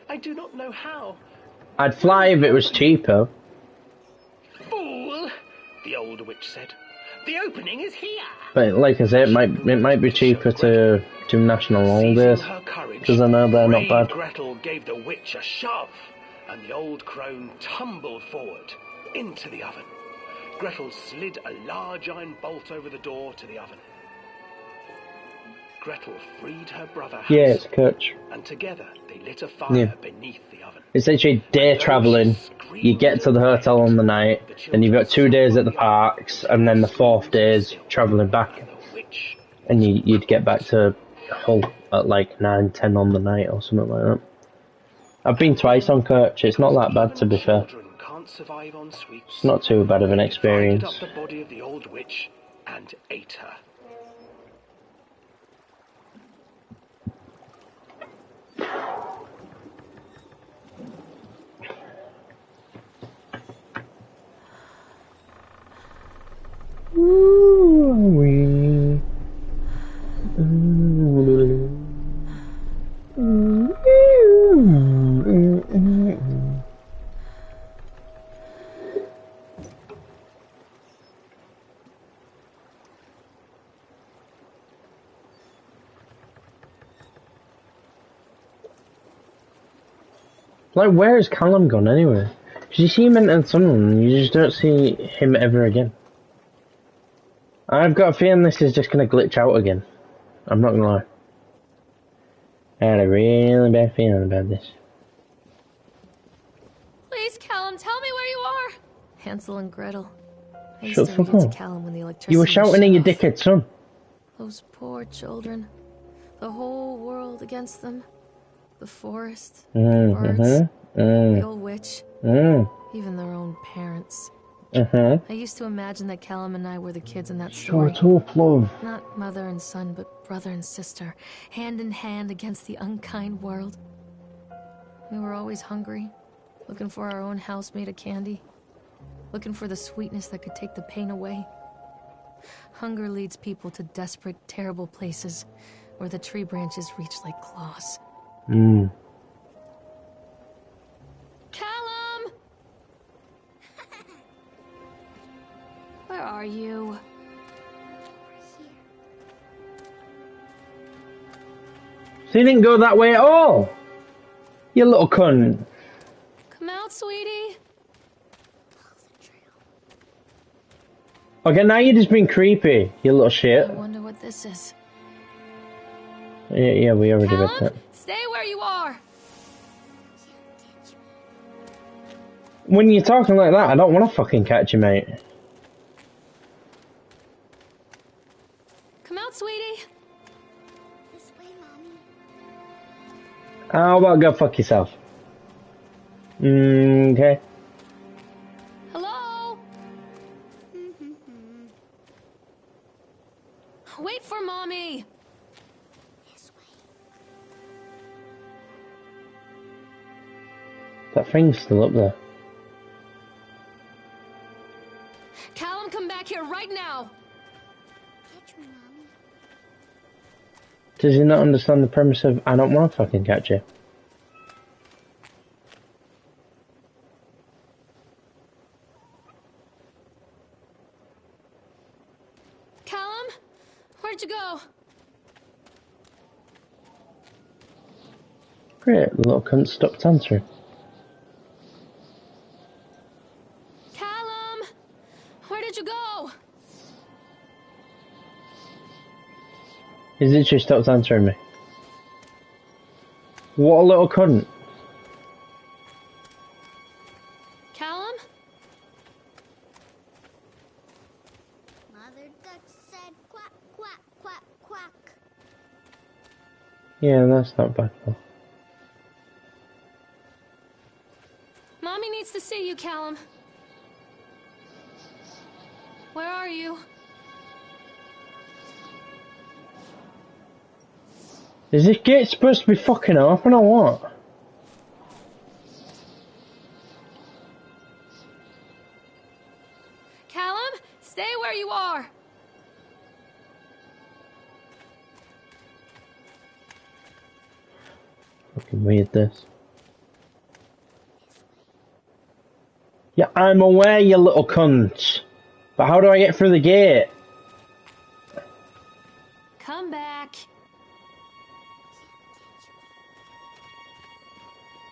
I do not know how. I'd fly if it was cheaper. Fool, the old witch said. The opening is here. But like I say, it might be cheaper to do national holidays, because I know they're not bad. Gretel gave the witch a shove, and the old crone tumbled forward into the oven. Gretel slid a large iron bolt over the door to the oven. Gretel freed her brother Hansel, Yeah, it's a coach. and together they lit a fire beneath the oven. It's actually day travelling. You get to the hotel on the night, then you've got 2 days at the parks, and then the 4th day is travelling back. And you'd get back to Hull at like 9, 10 on the night or something like that. I've been twice on coach, it's not that bad to be fair. It's not too bad of an experience. Up the body of the old witch and ate her. Like, where has Callum gone anyway? Because you see him in Sunderland, and you just don't see him ever again. I've got a feeling this is just going to glitch out again. I'm not going to lie. I had a really bad feeling about this. Please, Callum, tell me where you are. Hansel and Gretel. I used Shut to the read fuck it to up. Callum when the electricity You were was shouting at shut your off. dickhead son. Those poor children. The whole world against them. The forest, the birds, the old witch, even their own parents. I used to imagine that Callum and I were the kids in that story. Shut up, love. Not mother and son, but brother and sister, hand in hand against the unkind world. We were always hungry, looking for our own house made of candy, looking for the sweetness that could take the pain away. Hunger leads people to desperate, terrible places where the tree branches reach like claws. Callum! Where are you? So you didn't go that way at all? You little cunt. Come out, sweetie. Okay, now you're just being creepy, you little I shit. wonder what this is. Yeah, we already read Callum, that. stay where you are. When you're talking like that, I don't want to fucking catch you, mate. Come out, sweetie. This way, Mommy. How about go fuck yourself? Okay. Hello? Wait for Mommy. This way. That thing's still up there. Callum, come back here right now. Catch me, Mommy. Does he not understand the premise of I don't want to fucking catch you? Callum, where'd you go? Great, the little cunt stopped answering. Callum, where did you go? He's literally stopped answering me. What a little cunt. Callum? Mother duck said quack, quack, quack, quack. Yeah, that's not bad. Mommy needs to see you, Callum. Where are you? Is this gate supposed to be fucking open or what? Callum, stay where you are. Fucking weird this. Yeah, I'm aware, you little cunt. But how do I get through the gate? Come back.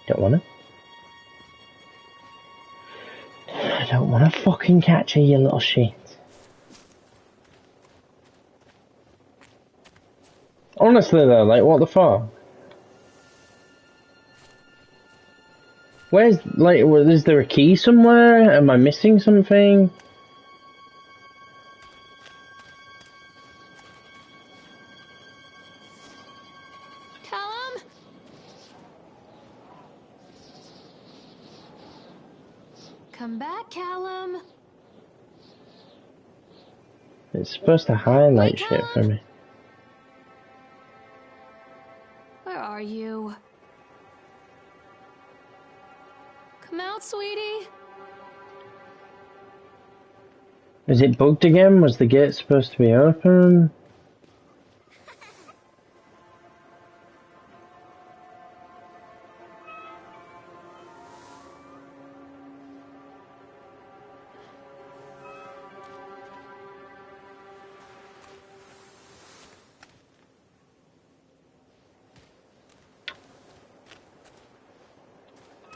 Don't wanna. I don't wanna fucking catch you, you little shit. Honestly though, like, what the fuck? Where's, like, is there a key somewhere? Am I missing something? Callum? Come back, Callum. It's supposed to highlight Wait, shit for Callum? me. Where are you? Come out, sweetie. Is it bugged again? Was the gate supposed to be open?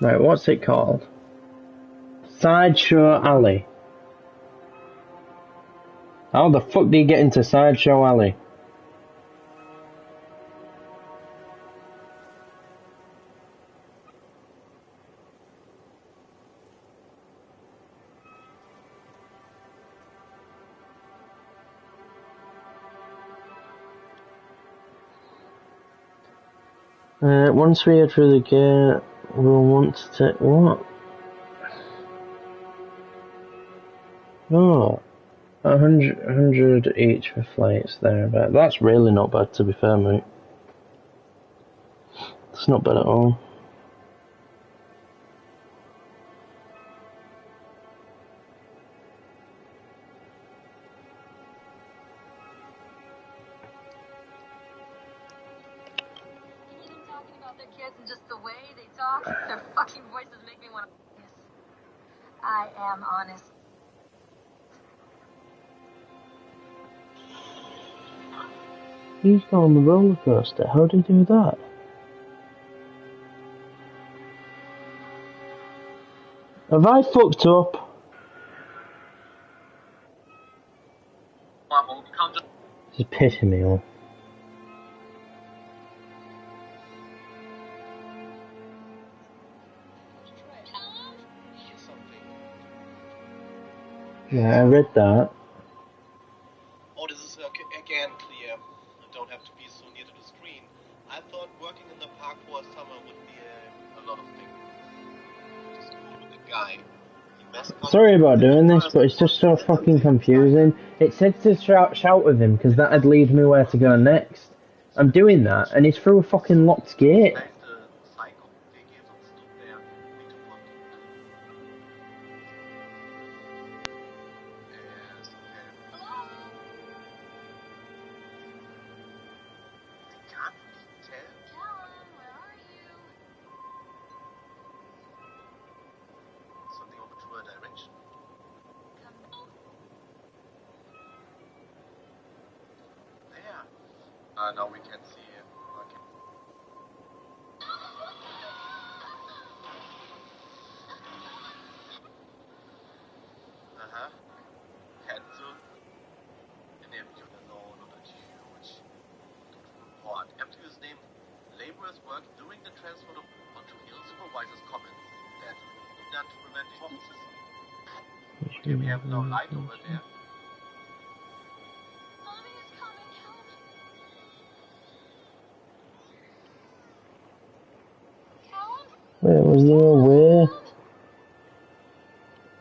Right, what's it called? Sideshow Alley. How the fuck do you get into Sideshow Alley? Once we head through the gate, we'll want to take... What? No. 100 each for flights there, but that's really not bad, to be fair, mate. It's not bad at all. Their fucking voices make me want to... Yes, I am honest. He's got on the roller coaster. How did he do that? Have I fucked up? This is pissing me off. Yeah, I read that. Oh, this is again clear. I don't have to be so near to the screen. I thought working in the park for a summer would be a lot of things. Just go with the guy. Sorry about doing this, but it's just so fucking confusing. It said to shout with him, because that'd lead me where to go next. I'm doing that, and it's through a fucking locked gate. Now we can see him. Okay. Pencil. In dem alone on a huge report. MTU's name. Laborers work during the transport of material. Supervisors comment that not to prevent offices. Okay, we have no light over there. Wait, was there a way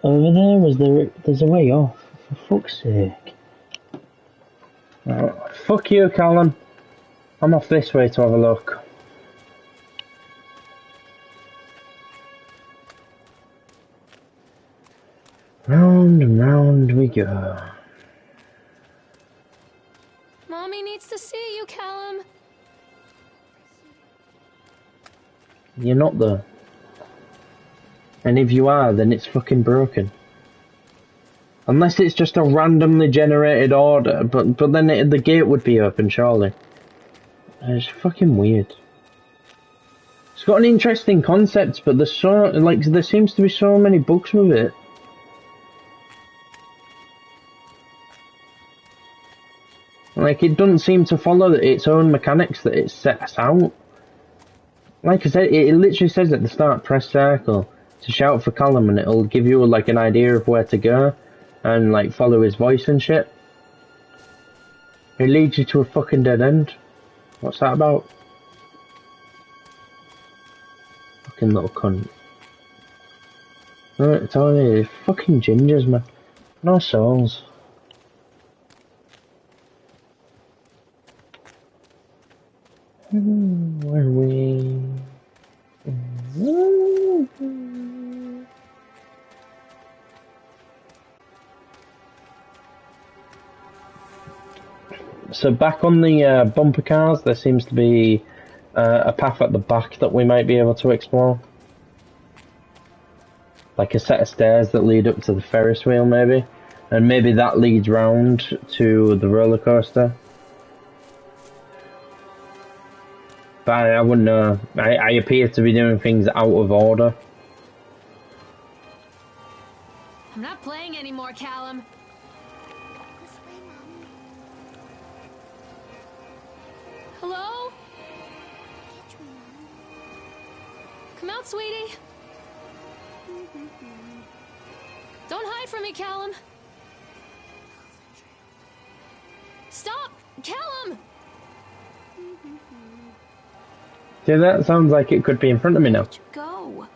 over there? There's a way off, for fuck's sake. Oh, fuck you, Callum. I'm off this way to have a look. Round and round we go. Mommy needs to see you, Callum. You're not though. And if you are, then it's fucking broken. Unless it's just a randomly generated order, but then the gate would be open, surely. It's fucking weird. It's got an interesting concept, but there's there seems to be so many bugs with it. Like, it doesn't seem to follow its own mechanics that it sets out. Like I said, it literally says at the start, press circle to shout for Callum, and it'll give you like an idea of where to go and like follow his voice and shit. It leads you to a fucking dead end. What's that about? Fucking little cunt. It's all these fucking gingers, man. No souls. Where are we? So back on the bumper cars, there seems to be a path at the back that we might be able to explore. Like a set of stairs that lead up to the Ferris wheel, maybe. And maybe that leads round to the roller coaster. But I wouldn't know. I appear to be doing things out of order. anymore, Callum. This way, Mommy. Hello? Catch me, Mommy. Come out, sweetie. Don't hide from me, Callum. Stop! Callum! See, that sounds like it could be in front of me now. Where'd you go?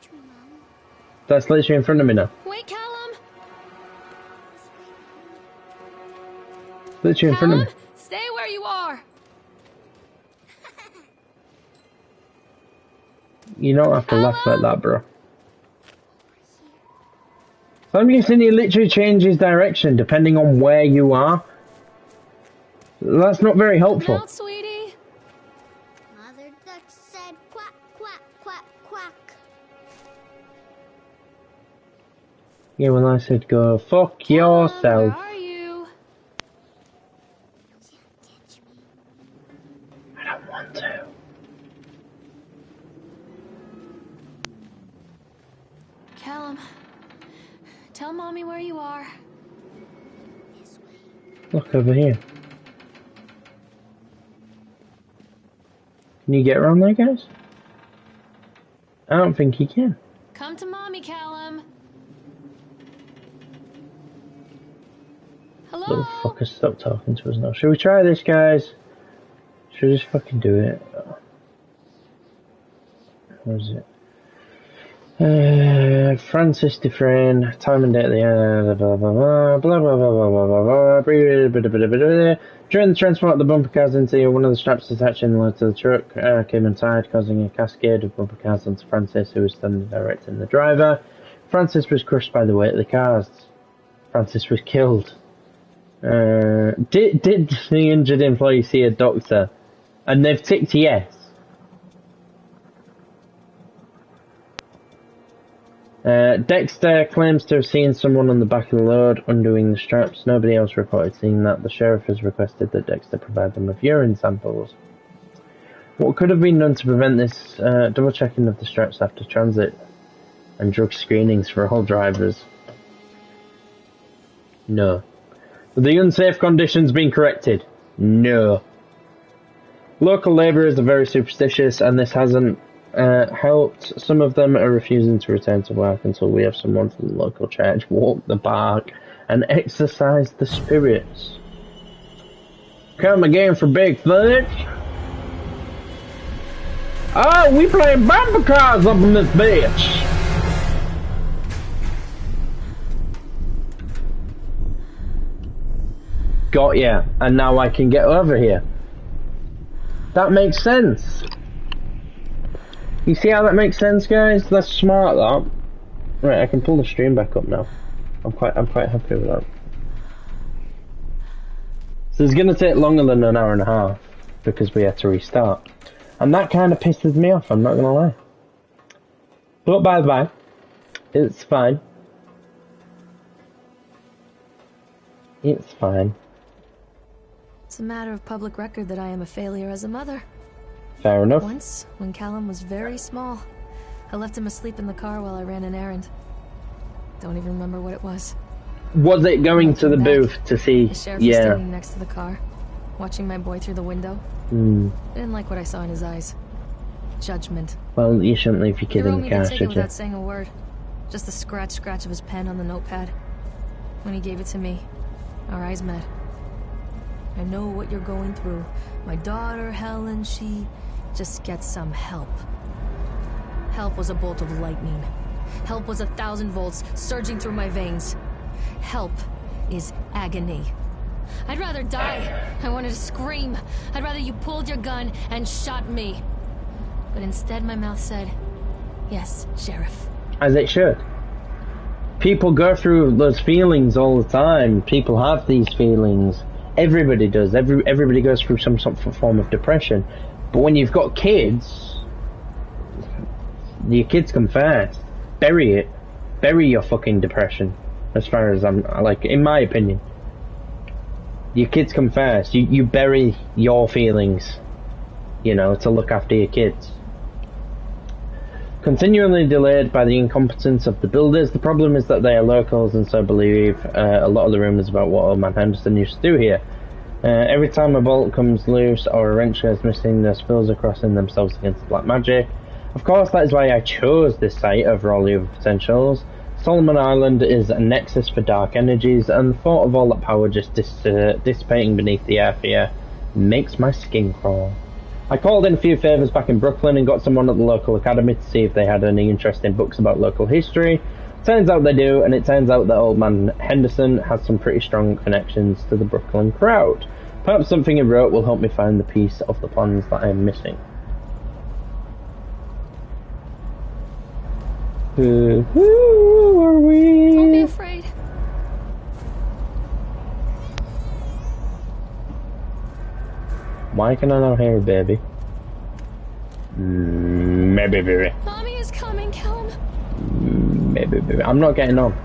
Catch me, Mommy. That's literally in front of me now. Wait, Callum! Literally in front of Callum, me. stay where you are. You don't have to laugh like that, bro. So I'm guessing he literally changes direction depending on where you are. That's not very helpful. Come out, sweetie. Mother Duck said quack, quack, quack, quack. Yeah, well, I said go fuck Callum, yourself. where are you? Catch me. I don't want to. Callum, tell Mommy where you are. This way. Look over here. Can you get around there, guys? I don't think you can. Come to Mommy, Callum. Little Hello? fucker, stop talking to us now. Should we try this, guys? Should we just fucking do it? What is it? Francis Dufresne, time and date at the end, blah blah blah blah blah blah blah blah blah blah. During the transport of the bumper cars into one of the straps attaching the load to the truck came untied, causing a cascade of bumper cars onto Francis, who was standing directing the driver. Francis was crushed by the weight of the cars. Francis was killed. Did the injured employee see a doctor? And they've ticked yes. Dexter claims to have seen someone on the back of the load undoing the straps. Nobody else reported seeing that. The sheriff has requested that Dexter provide them with urine samples. What could have been done to prevent this double checking of the straps after transit and drug screenings for all drivers? No. Have the unsafe conditions been corrected? No. Local labourers are very superstitious, and this hasn't helped. Some of them are refusing to return to work until we have someone from the local church walk the park and exercise the spirits. Come again for Bigfoot. Oh, we playing bumper cars up in this bitch. Got ya, and now I can get over here. That makes sense. You see how that makes sense, guys? That's smart, that. Right, I can pull the stream back up now. I'm quite happy with that. So it's gonna take longer than an hour and a half because we had to restart, and that kind of pisses me off. I'm not gonna lie. But by the by, it's fine. It's fine. It's a matter of public record that I am a failure as a mother. Fair enough. Once, when Callum was very small, I left him asleep in the car while I ran an errand. Don't even remember what it was. Was it going to the booth to see? The sheriff was standing next to the car, watching my boy through the window. I didn't like what I saw in his eyes. Judgment. Well, you shouldn't leave your kid in the car, He wrote me the should ticket you? without saying a word. Just the scratch of his pen on the notepad. When he gave it to me, our eyes met. I know what you're going through. My daughter, Helen, she just gets some help. Help was a bolt of lightning. Help was 1,000 volts surging through my veins. Help is agony. I'd rather die. I wanted to scream. I'd rather you pulled your gun and shot me. But instead my mouth said, yes, Sheriff. As it should. People go through those feelings all the time. People have these feelings. Everybody does. Everybody goes through some form of depression. But when you've got kids, your kids come first. Bury it. Bury your fucking depression. As far as I'm, like, in my opinion. Your kids come first. You bury your feelings, you know, to look after your kids. Continually delayed by the incompetence of the builders. The problem is that they are locals and so believe a lot of the rumours about what Old Man Henderson used to do here. Every time a bolt comes loose or a wrench goes missing, their spills are crossing themselves against black magic. Of course, that is why I chose this site over all the other potentials. Solomon Island is a nexus for dark energies, and the thought of all that power just dissipating beneath the earth here makes my skin crawl. I called in a few favours back in Brooklyn and got someone at the local academy to see if they had any interesting books about local history. Turns out they do, and it turns out that Old Man Henderson has some pretty strong connections to the Brooklyn crowd. Perhaps something he wrote will help me find the piece of the plans that I am missing. Who are we? Don't be afraid. Why can I not hear a baby? Maybe baby. Mommy is coming, Callum. Maybe baby. I'm not getting on.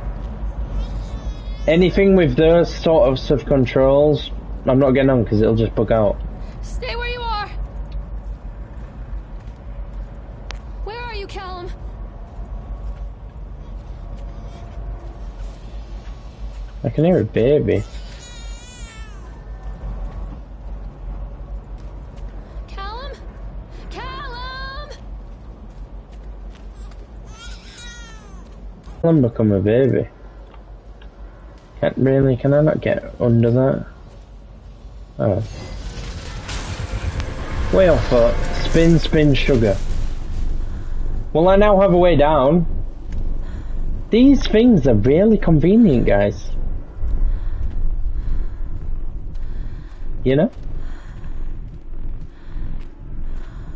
Anything with those sorts of controls, I'm not getting on because it'll just bug out. Stay where you are. Where are you, Callum? I can hear a baby. I'll become a baby. Can I not get under that? Oh. Way off foot. Spin, sugar. Well, I now have a way down. These things are really convenient, guys. You know?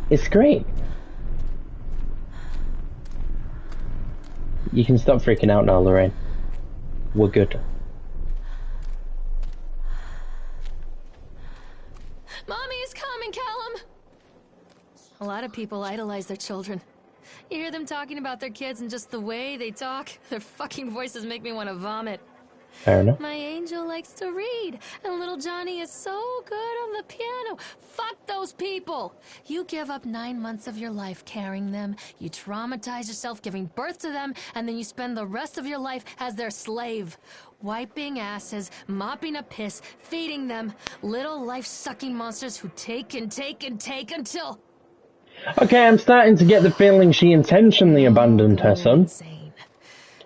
It's great. You can stop freaking out now, Lorraine. We're good. Mommy is coming, Callum! A lot of people idolize their children. You hear them talking about their kids and just the way they talk, their fucking voices make me want to vomit. Fair enough. My angel likes to read, and little Johnny is so good on the piano. Fuck those people! You give up 9 months of your life carrying them, you traumatize yourself giving birth to them, and then you spend the rest of your life as their slave. Wiping asses, mopping a piss, feeding them. Little life-sucking monsters who take and take and take until... Okay, I'm starting to get the feeling she intentionally abandoned her son. Insane.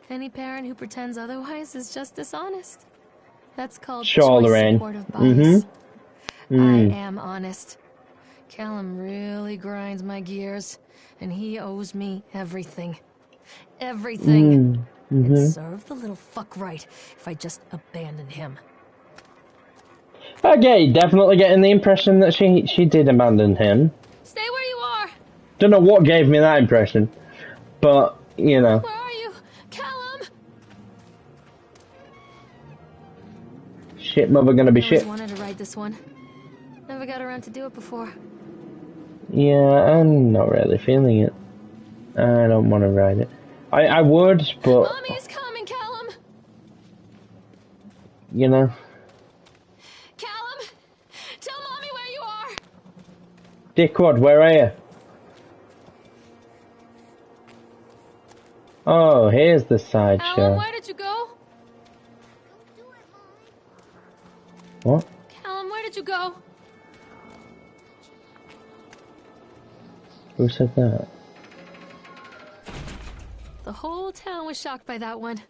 Any parent who pretends otherwise is just dishonest. That's called sure, Lorraine. Supportive bias. I am honest. Callum really grinds my gears, and he owes me everything. Everything. It'd serve the little fuck right if I just abandoned him. Okay, definitely getting the impression that she did abandon him. Stay where you are. Don't know what gave me that impression, but you know. Where are you, Callum? Shit, mother, gonna be shit. I always wanted to ride this one. Never got around to do it before. Yeah, I'm not really feeling it. I don't want to ride it. I would, but... Mommy is coming, Callum! You know... Callum! Tell Mommy where you are! Dickwad, where are you? Oh, here's the sideshow. Callum, where did you go? What? Callum, where did you go? Who said that? The whole town was shocked by that one.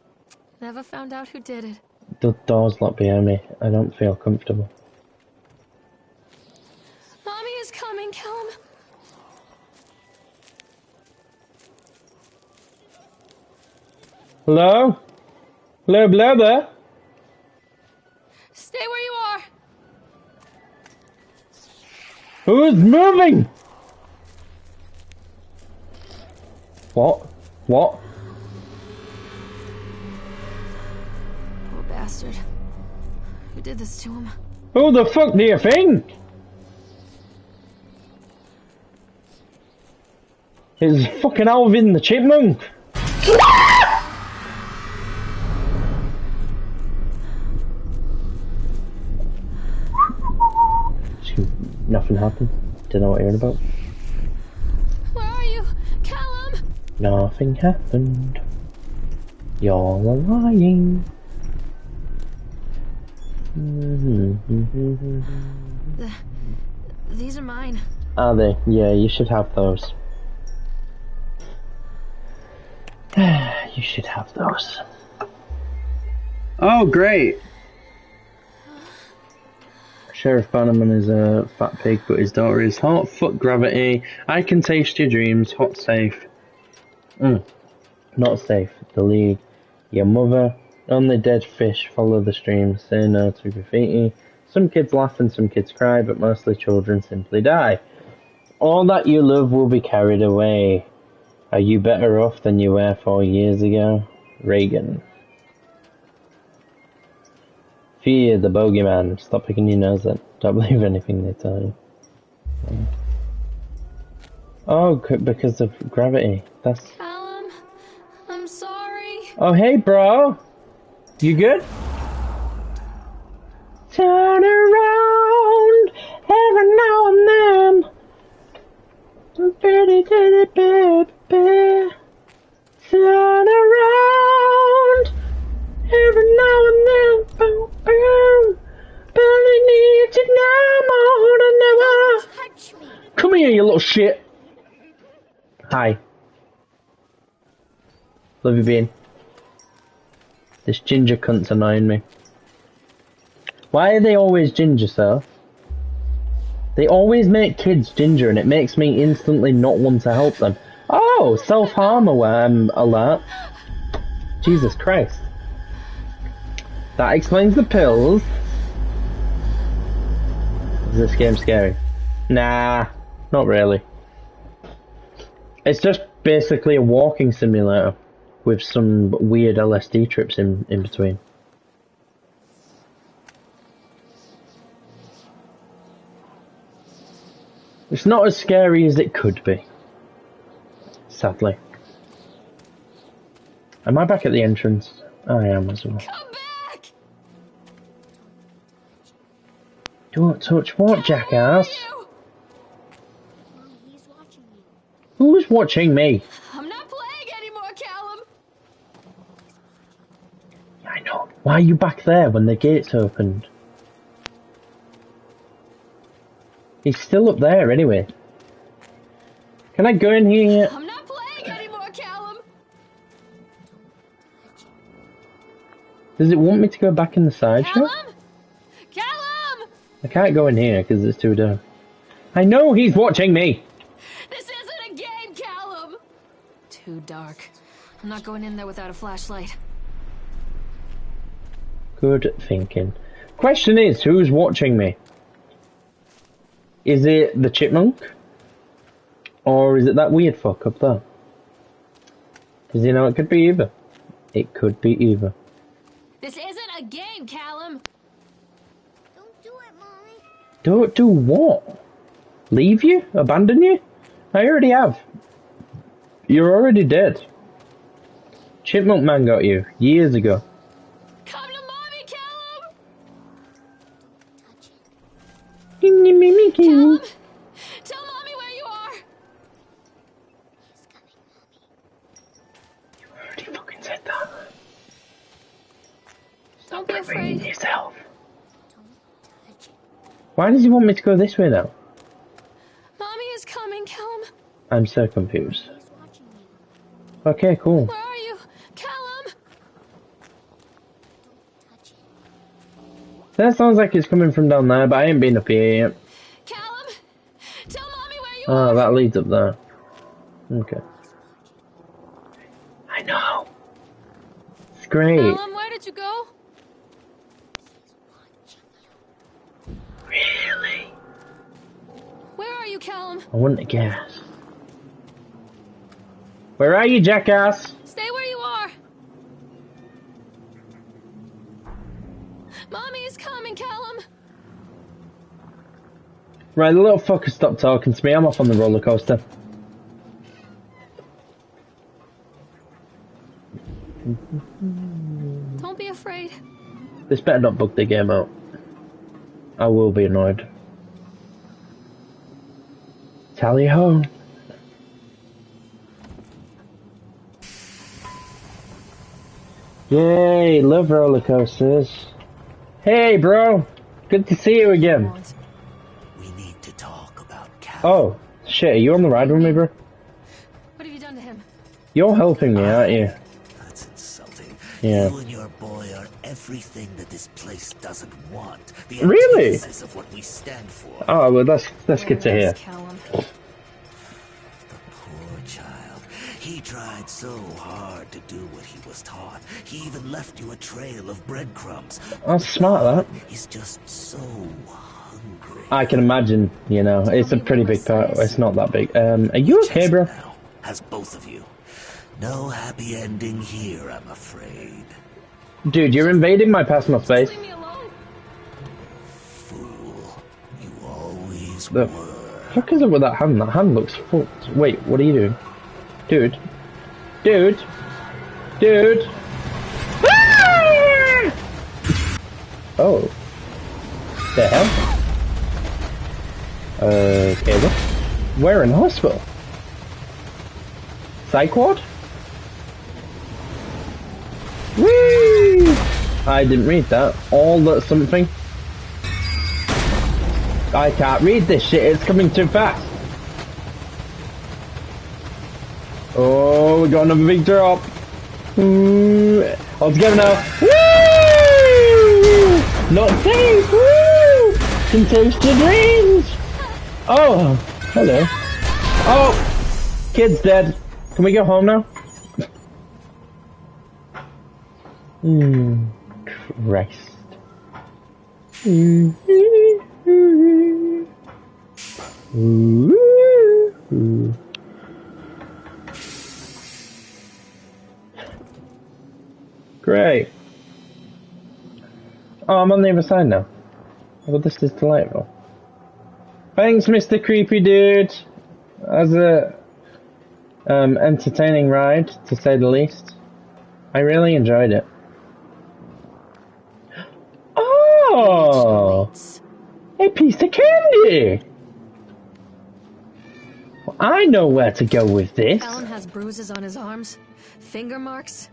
Never found out who did it. The door's locked behind me. I don't feel comfortable. Mommy is coming, Callum. Hello? Hello, blubber? Stay where you are. Who's moving? What? What? Poor bastard. Who did this to him? Who the fuck do you think? It's fucking Alvin the Chipmunk. Nothing happened. Don't know what you're on about. Where are you? Callum! Nothing happened. You're lying. These are mine. Are they? Yeah, you should have those. You should have those. Oh, great! Sheriff Bannerman is a fat pig, but his daughter is hot. Fuck gravity. I can taste your dreams. Hot safe. Not safe. The League. Your mother. Only dead fish follow the stream. Say no to graffiti. Some kids laugh and some kids cry, but mostly children simply die. All that you love will be carried away. Are you better off than you were 4 years ago? Reagan. Fear the bogeyman. Stop picking your nose up. Don't believe anything they tell you. Oh, because of gravity. That's... Callum, I'm sorry. Oh, hey, bro. You good? Turn around every now and then. Pretty titty baby. Turn around every now and then. Boom, boom. Barely need you now more than ever. Touch me. Come here, you little shit. Hi. Love you, Bean. This ginger cunt's annoying me. Why are they always ginger, sir? They always make kids ginger and it makes me instantly not want to help them. Oh, self-harm alert. Jesus Christ. That explains the pills. Is this game scary? Nah, not really. It's just basically a walking simulator with some weird LSD trips in between. It's not as scary as it could be. Sadly. Am I back at the entrance? I am as well. Come back! Don't touch what, jackass? Mommy, he's watching you. Who's watching me? I'm not playing anymore, Callum. I know. Why are you back there when the gates opened? He's still up there anyway. Can I go in here? I'm not playing anymore, Callum. Does it want me to go back in the sideshow? Callum? Callum! I can't go in here because it's too dark. I know he's watching me! This isn't a game, Callum! Too dark. I'm not going in there without a flashlight. Good thinking. Question is, who's watching me? Is it the chipmunk? Or is it that weird fuck up there? Because, you know, it could be either. It could be either. This isn't a game, Callum! Don't do it, Mommy. Don't do what? Leave you? Abandon you? I already have. You're already dead. Chipmunk man got you, years ago. Come to Mommy, Callum! Touch it. Callum! Tell Mommy where you are! He's coming, Mommy. You already fucking said that. Don't be Blaming afraid. yourself. Don't touch it. Why does he want me to go this way now? Mommy is coming, Callum. I'm so confused. He's watching you. Okay, cool. Where are you? Callum! Touch it. That sounds like it's coming from down there, but I ain't been up here yet. Callum! Tell Mommy where you Oh, are! that leads up there. Okay. I know. It's great. Callum, where did you go? Really? Where are you, Callum? I wouldn't have guessed. Where are you, jackass? Stay where you are! Mommy is coming, Callum! Right, the little fucker stopped talking to me. I'm off on the roller coaster. Don't be afraid. This better not bug the game out. I will be annoyed. Tally ho. Yay, love roller coasters. Hey, bro. Good to see you again. We need to talk about Cal. Oh, shit, are you on the ride with me, bro? What have you done to him? You're helping me, aren't you? That's insulting. Yeah. You and your boy are everything that this place doesn't want. The Really? antithesis of what we stand for. Oh, well, that's good to hear. Callum? The poor child. He tried so hard to do what he was taught. He even left you a trail of breadcrumbs. That's smart, that. He's just so hungry. I can imagine, you know, it's a pretty big part. It's not that big. Are you okay, bro? Now, as both of you. No happy ending here, I'm afraid. Dude, you're invading my personal space. Leave me alone. Fool. You always The were. fuck is it with that hand? That hand looks fucked. Wait, what are you doing? Dude. Dude. Dude. Ah! Oh. The hell? Okay, what? We're in hospital. Psych ward? Whee! I didn't read that. All that something. I can't read this shit, it's coming too fast. Oh, we got another big drop. Let's go now. Woo! Not safe! Woo! Can taste your dreams! Oh, hello. Oh! Kid's dead. Can we go home now? Christ. Great. Oh, I'm on the other side now. Well, this is delightful. Thanks, Mr. Creepy Dude. As a entertaining ride, to say the least. I really enjoyed it. Oh! A piece of candy! Well, I know where to go with this. Alan has bruises on his arms, finger marks.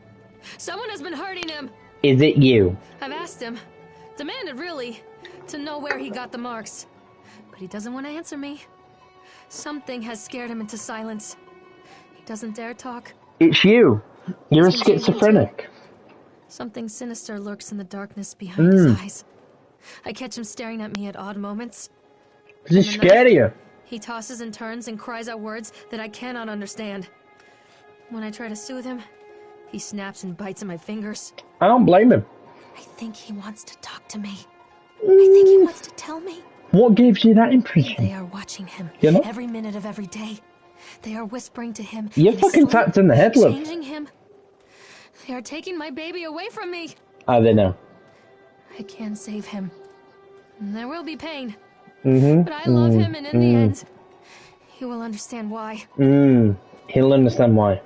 Someone has been hurting him. Is it you? I've asked him, demanded really, to know where he got the marks. But he doesn't want to answer me. Something has scared him into silence. He doesn't dare talk. It's you. You're a schizophrenic. Something sinister lurks in the darkness behind his eyes. I catch him staring at me at odd moments. Does he scare you? He tosses and turns and cries out words that I cannot understand. When I try to soothe him, he snaps and bites at my fingers. I don't blame him. I think he wants to talk to me. I think he wants to tell me. What gives you that impression? They are watching him every minute of every day. They are whispering to him. You're fucking tapped in the head, love. Changing him. They are taking my baby away from me. They know. I can save him. There will be pain. But I love him, and in the end, he will understand why. He'll understand why.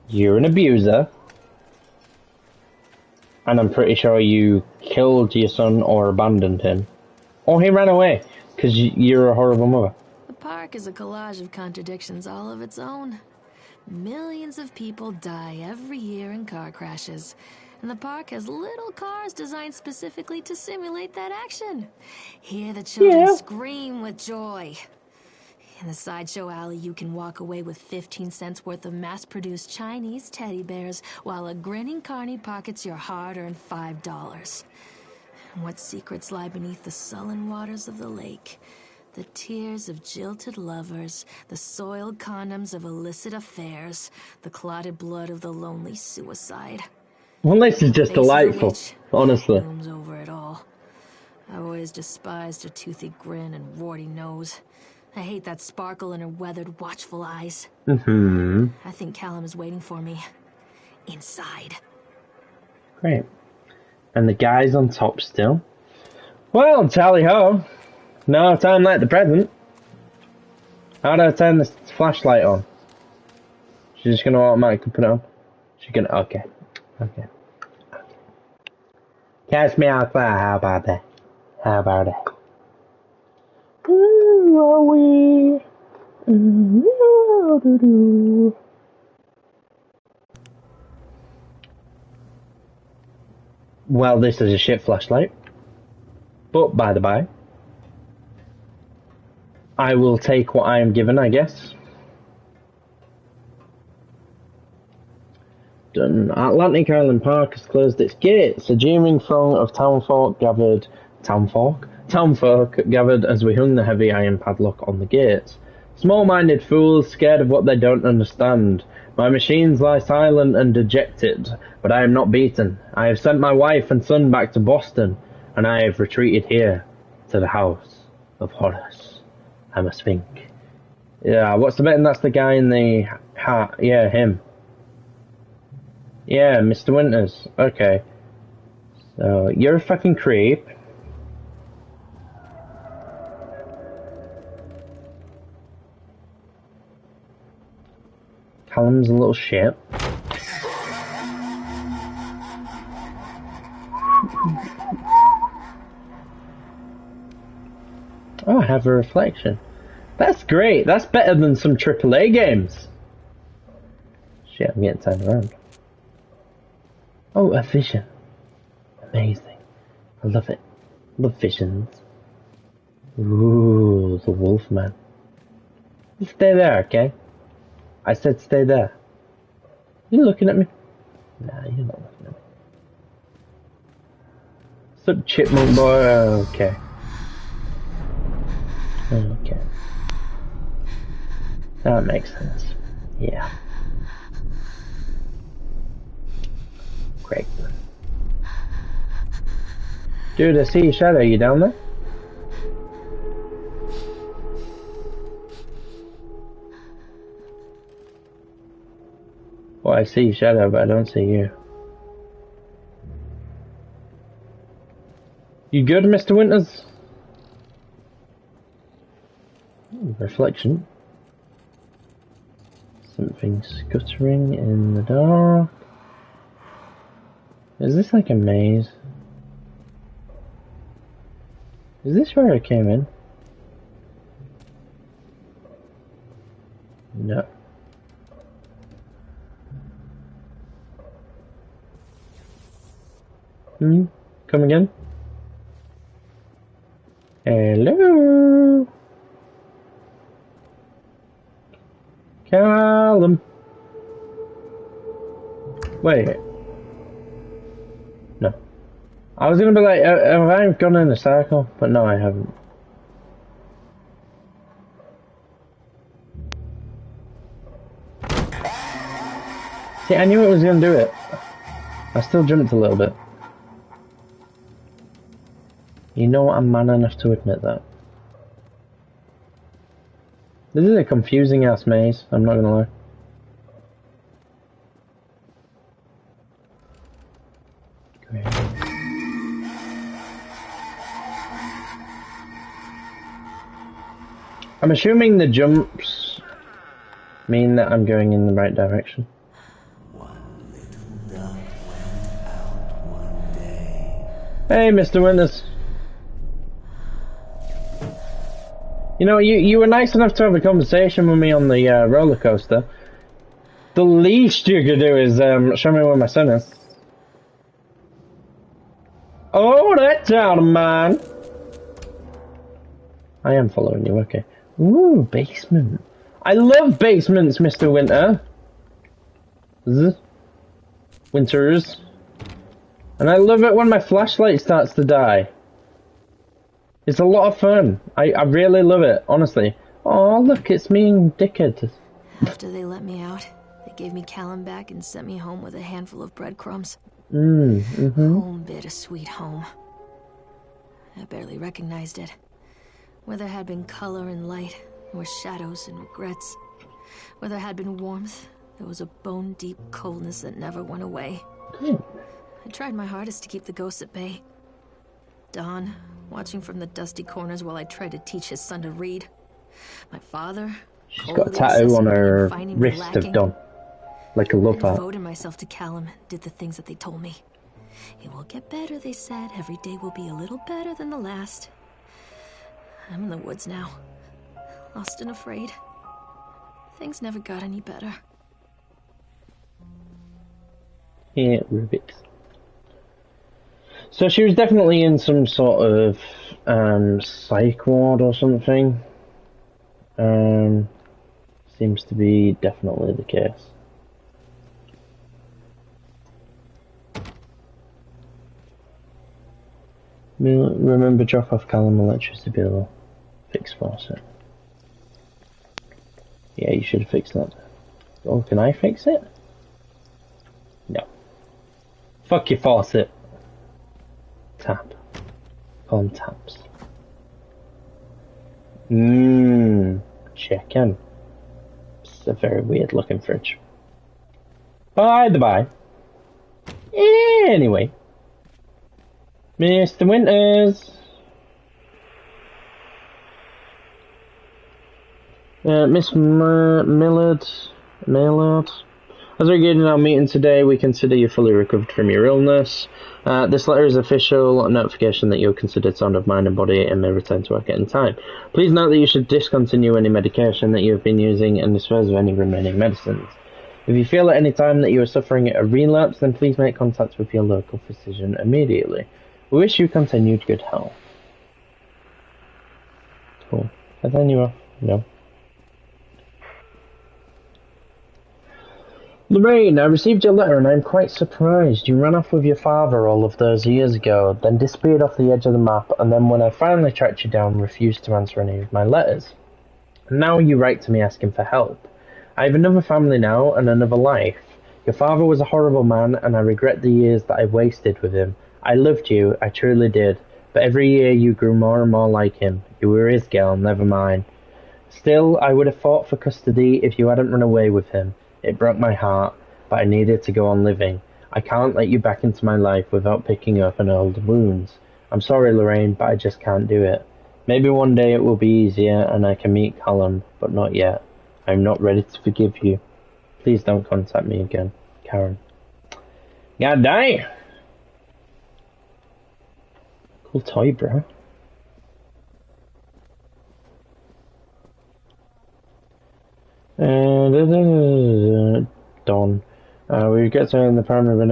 You're an abuser. And I'm pretty sure you killed your son or abandoned him. Or he ran away, because you're a horrible mother. The park is a collage of contradictions all of its own. Millions of people die every year in car crashes. And the park has little cars designed specifically to simulate that action. Hear the children scream with joy. In the sideshow alley, you can walk away with 15 cents worth of mass-produced Chinese teddy bears, while a grinning carny pockets your hard-earned $5. And what secrets lie beneath the sullen waters of the lake? The tears of jilted lovers, the soiled condoms of illicit affairs, the clotted blood of the lonely suicide. Well, this is just delightful, honestly. Looms over it all. I've always despised her toothy grin and warty nose. I hate that sparkle in her weathered, watchful eyes. I think Callum is waiting for me. Inside. Great. And the guy's on top still. Well, tally-ho. No time like the present. How do I turn this flashlight on? She's just going to automatically put it on? She's going to... Okay. Okay. Catch me outside. How about that? How about that? Ooh, are we? Ooh, Well, this is a shit flashlight. But by the by, I will take what I am given, I guess. Done. Atlantic Island Park has closed its gates. A jeering throng of townfolk gathered as we hung the heavy iron padlock on the gates. Small-minded fools, scared of what they don't understand. My machines lie silent and dejected, but I am not beaten. I have sent my wife and son back to Boston, and I have retreated here, to the House of Horrors. I must think. Yeah, what's the betting that's the guy in the hat? Yeah, him. Yeah, Mr. Winters. Okay. So, you're a fucking creep. Callum's a little shit. Oh, I have a reflection. That's great. That's better than some AAA games. Shit, I'm getting turned around. Oh, a vision. Amazing. I love it. Love visions. Ooh, the Wolfman. You stay there, okay? I said stay there. You looking at me? Nah, you're not looking at me. Sup, chipmunk boy? Okay. Okay. That makes sense. Yeah. Great. Dude, I see your shadow. You down there? Well, I see your shadow, but I don't see you. You good, Mr. Winters? Ooh, reflection. Something scuttering in the dark. Is this like a maze? Is this where I came in? No. Come again? Hello? Callum. Wait. No. I was gonna be like, have I gone in a circle? But no, I haven't. See, I knew it was gonna do it. I still jumped a little bit. You know I'm man enough to admit that. This is a confusing ass maze, I'm not gonna lie. Great. I'm assuming the jumps mean that I'm going in the right direction. Hey, Mr. Winters. You know, you were nice enough to have a conversation with me on the roller coaster. The least you could do is show me where my son is. Oh, that child of mine! I am following you, okay. Ooh, basement. I love basements, Mr. Winter. Winters. And I love it when my flashlight starts to die. It's a lot of fun. I really love it, honestly. Oh, look, it's me and Dickhead. After they let me out, they gave me Callum back and sent me home with a handful of breadcrumbs. Home, bittersweet home. I barely recognized it. Where there had been color and light, there were shadows and regrets. Where there had been warmth, there was a bone-deep coldness that never went away. I tried my hardest to keep the ghosts at bay. Don, watching from the dusty corners while I tried to teach his son to read. My father... She's got a tattoo on her wrist of Don. Like a love heart. I devoted myself to Callum and did the things that they told me. It will get better, they said. Every day will be a little better than the last. I'm in the woods now. Lost and afraid. Things never got any better. Yeah, Rubik's. So she was definitely in some sort of psych ward or something. Seems to be definitely the case. Remember, drop off Callum electricity bill. Fix faucet. Yeah, you should have fixed that. Oh, can I fix it? No. Fuck your faucet. Tap. Call them taps. Chicken. It's a very weird looking fridge. By the by. Anyway. Mr. Winters. Miss Millard. As we're getting our meeting today, we consider you fully recovered from your illness. This letter is official notification that you're considered sound of mind and body and may return to work at any time. Please note that you should discontinue any medication that you have been using and dispose of any remaining medicines. If you feel at any time that you are suffering a relapse, then please make contact with your local physician immediately. We wish you continued good health. Cool. And then you are. No. Lorraine, I received your letter and I'm quite surprised. You ran off with your father all of those years ago, then disappeared off the edge of the map, and then when I finally tracked you down, refused to answer any of my letters. Now you write to me asking for help. I have another family now and another life. Your father was a horrible man, and I regret the years that I wasted with him. I loved you, I truly did, but every year you grew more and more like him. You were his girl, never mine. Still, I would have fought for custody if you hadn't run away with him. It broke my heart, but I needed to go on living. I can't let you back into my life without picking up an old wounds. I'm sorry, Lorraine, but I just can't do it. Maybe one day it will be easier and I can meet Callum, but not yet. I'm not ready to forgive you. Please don't contact me again. Karen. God dang! Cool toy, bro. Don. We get to in the primary there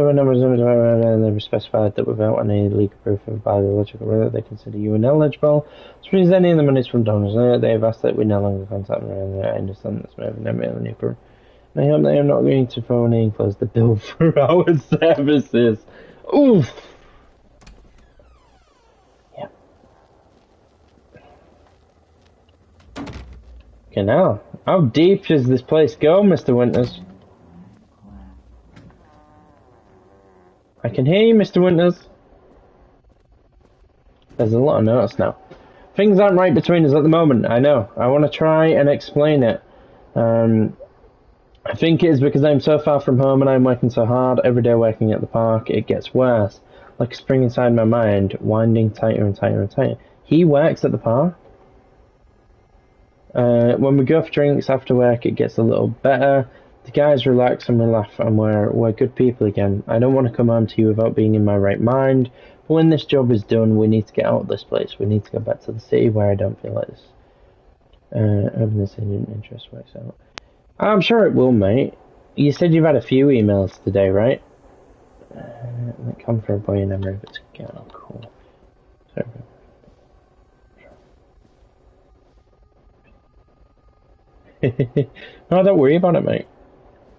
were numbers and they specified that without any legal proof of biological relative, they consider you ineligible. Which means any of the monies from donors, they have asked that we no longer contact them, and I understand that's maybe never any proof. I hope they are not going to phone and close the bill for our services. Oof! Yeah. Okay, now, how deep does this place go, Mr. Winters? I can hear you, Mr. Winters. There's a lot of notes now. Things aren't right between us at the moment, I know. I want to try and explain it. I think it is because I'm so far from home and I'm working so hard, every day working at the park, it gets worse. Like a spring inside my mind, winding tighter and tighter and tighter. He works at the park? When we go for drinks after work, it gets a little better. The guys relax and we laugh and we're good people again. I don't want to come home to you without being in my right mind. But when this job is done, we need to get out of this place. We need to go back to the city where I don't feel like this. Hoping this interest works out. I'm sure it will, mate. You said you've had a few emails today, right? That come for a boy in memory, but it's a girl. Cool. No, don't worry about it, mate.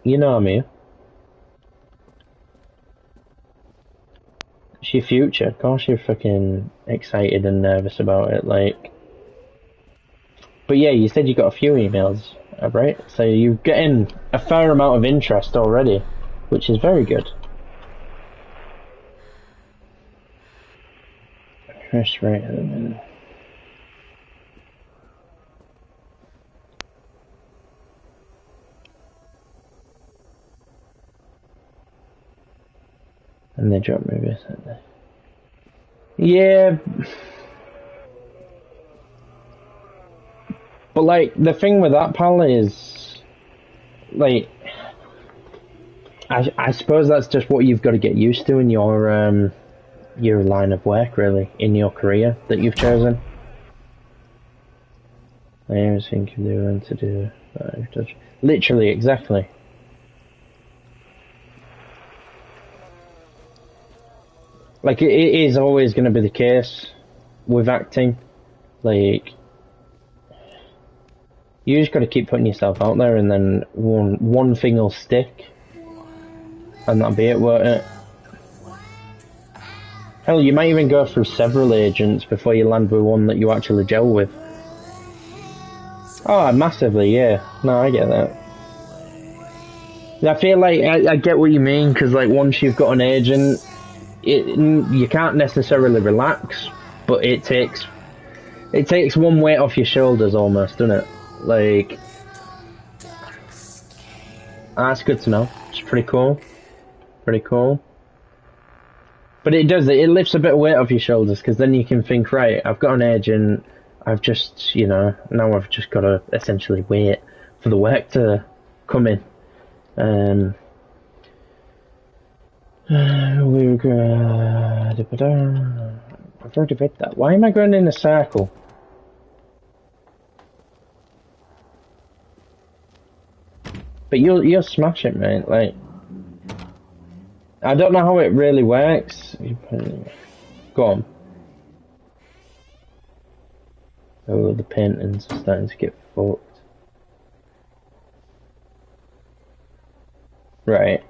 You know me. It's your future. Of course you're fucking excited and nervous about it, like... But yeah, you said you got a few emails, right? So you're getting a fair amount of interest already, which is very good. Interest rate at the minute. And they drop movies, don't they? Yeah. But like, the thing with that, pal, is like, I suppose that's just what you've got to get used to in your line of work, really, in your career that you've chosen. I always think if they want to do literally exactly. Like it is always going to be the case with acting. Like you just got to keep putting yourself out there, and then one thing will stick, and that'll be it, won't it? Hell, you might even go through several agents before you land with one that you actually gel with. Oh, massively, yeah. No, I get that. I feel like I get what you mean, because like once you've got an agent, you can't necessarily relax, but it takes one weight off your shoulders almost, doesn't it? Like, that's good to know. It's pretty cool. Pretty cool. But it lifts a bit of weight off your shoulders, because then you can think, right, I've got an agent, I've just, now I've just got to essentially wait for the work to come in. I've already read that. Why am I going in a circle? But you'll smash it, mate. Like, I don't know how it really works. Go on. Oh, the paintings are starting to get fucked. Right.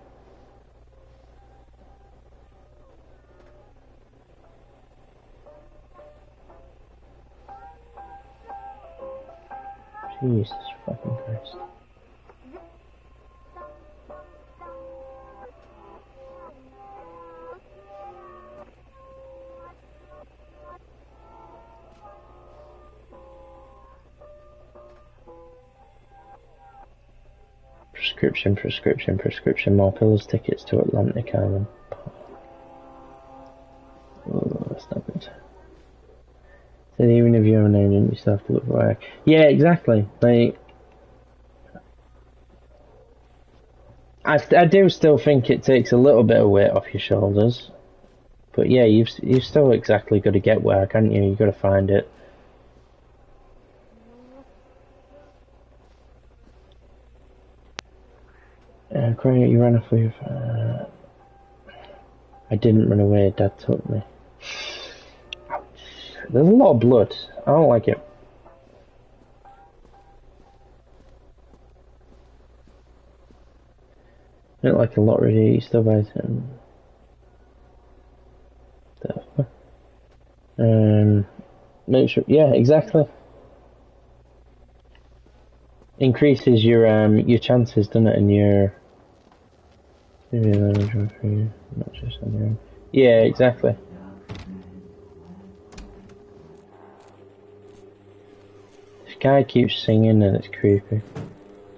Jesus fucking Christ. Prescription, more pills, tickets to Atlantic Island. Oh, that's not good. So even if you're an agent, you still have to look for work. Yeah, exactly. Like, I do still think it takes a little bit of weight off your shoulders. But yeah, you've still exactly got to get work, haven't you? You've got to find it. Great, you ran off with... I didn't run away, Dad took me. Ouch. There's a lot of blood. I don't like it. I don't like a lot really. You still buy him. Make sure... Yeah, exactly. Increases your chances, doesn't it, and your... Not just on your own. Yeah, exactly. This guy keeps singing and it's creepy.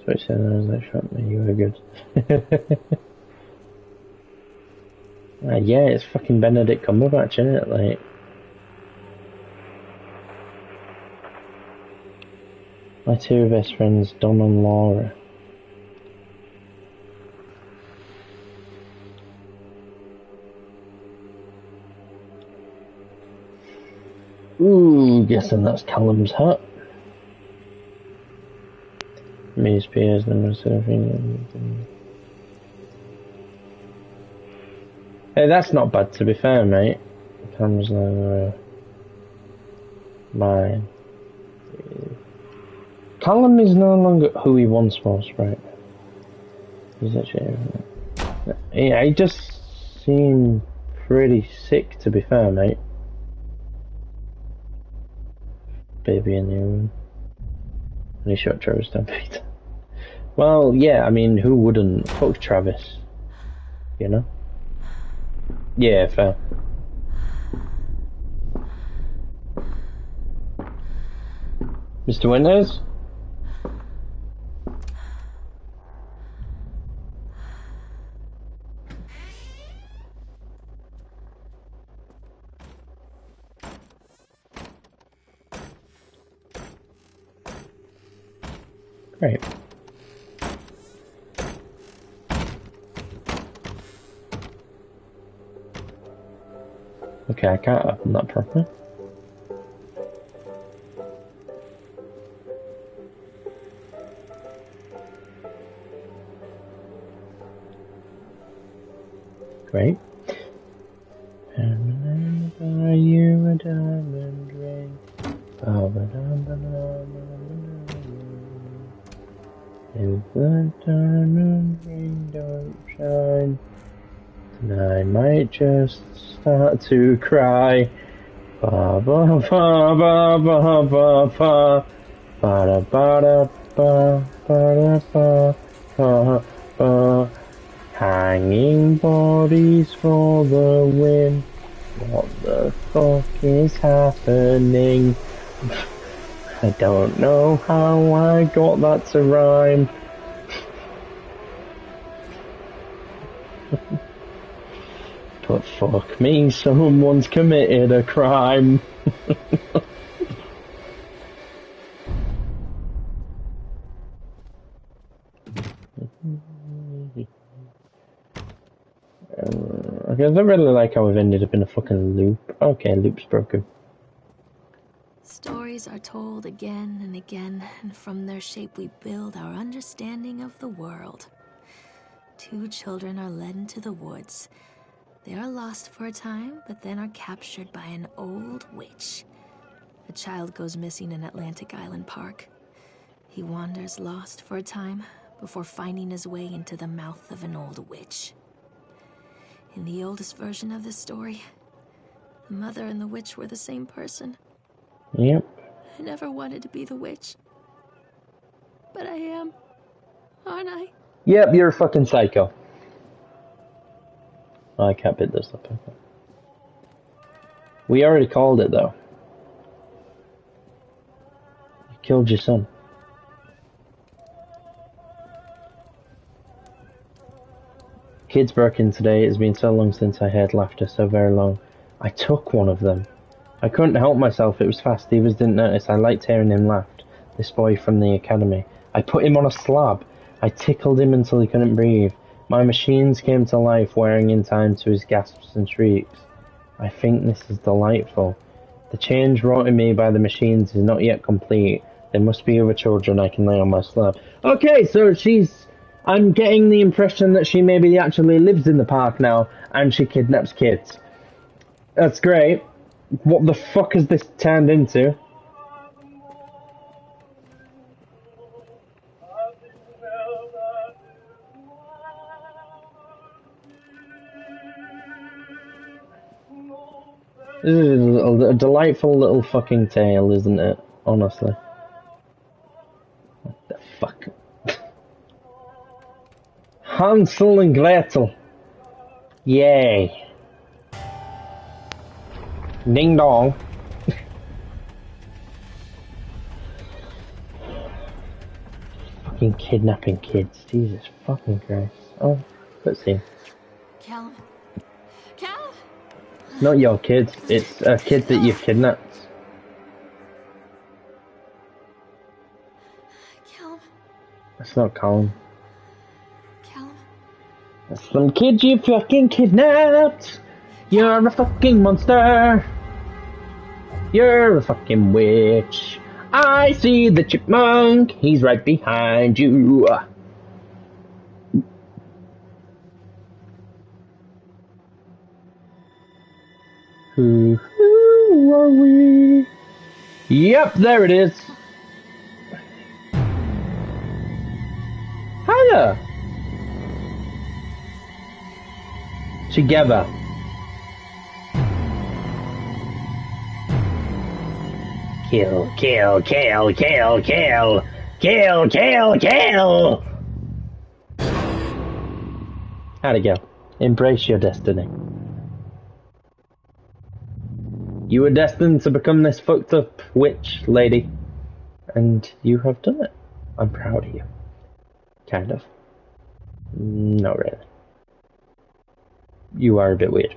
So he said, I was like, shot me, you were good. Yeah, it's fucking Benedict Cumberbatch, isn't it? Like, my two best friends, Don and Laura. Ooh, guessing that's Callum's hut. Me, Spears, number 7. Hey, that's not bad to be fair, mate. Callum's like, mine. Callum is no longer who he once was, right? He's actually... Yeah, he just seemed pretty sick, to be fair, mate. Baby in the room. And he shot Travis Stampede. Well, yeah, I mean, who wouldn't? Fuck Travis. You know? Yeah, fair. Mr. Winters? Great. Okay, I can't open that properly. Great. Are you a diamond ring? If the diamond ring don't shine, then I might just start to cry. Ba ba ba ba ba ba ba ba da ba da ba ba da ba ba. Hanging bodies for the win. What the fuck is happening? I don't know how I got that to rhyme. But fuck me, someone's committed a crime. Okay, I don't really like how we've ended up in a fucking loop. Okay, loop's broken. Stories are told again and again, and from their shape we build our understanding of the world. 2 children are led into the woods. They are lost for a time, but then are captured by an old witch. A child goes missing in Atlantic Island Park. He wanders lost for a time before finding his way into the mouth of an old witch. In the oldest version of this story, the mother and the witch were the same person. Yep. I never wanted to be the witch. But I am, aren't I? Yep, you're a fucking psycho. Oh, I can't pick this up. Okay. We already called it, though. You killed your son. Kids broke in today. It's been so long since I heard laughter, so very long. I took one of them. I couldn't help myself, it was fast. Evers didn't notice. I liked hearing him laugh. This boy from the academy. I put him on a slab. I tickled him until he couldn't breathe. My machines came to life, wearing in time to his gasps and shrieks. I think this is delightful. The change wrought in me by the machines is not yet complete. There must be other children I can lay on my slab. Okay, so I'm getting the impression that she maybe actually lives in the park now, and she kidnaps kids. That's great. What the fuck has this turned into? This is a delightful little fucking tale, isn't it? Honestly. What the fuck? Hansel and Gretel. Yay. Ding dong. Fucking kidnapping kids. Jesus fucking Christ. Oh, let's see. Callum. Callum! It's not your kid. It's a kid that you've kidnapped. Callum. That's not Colin. Callum. That's some kid you fucking kidnapped. You're a fucking monster. You're a fucking witch. I see the chipmunk. He's right behind you. Who are we? Yep, there it is. Hiya. Together. Kill, kill, kill, kill, kill. Kill, kill, kill. How'd it go? Embrace your destiny. You were destined to become this fucked up witch lady. And you have done it. I'm proud of you. Kind of. Not really. You are a bit weird.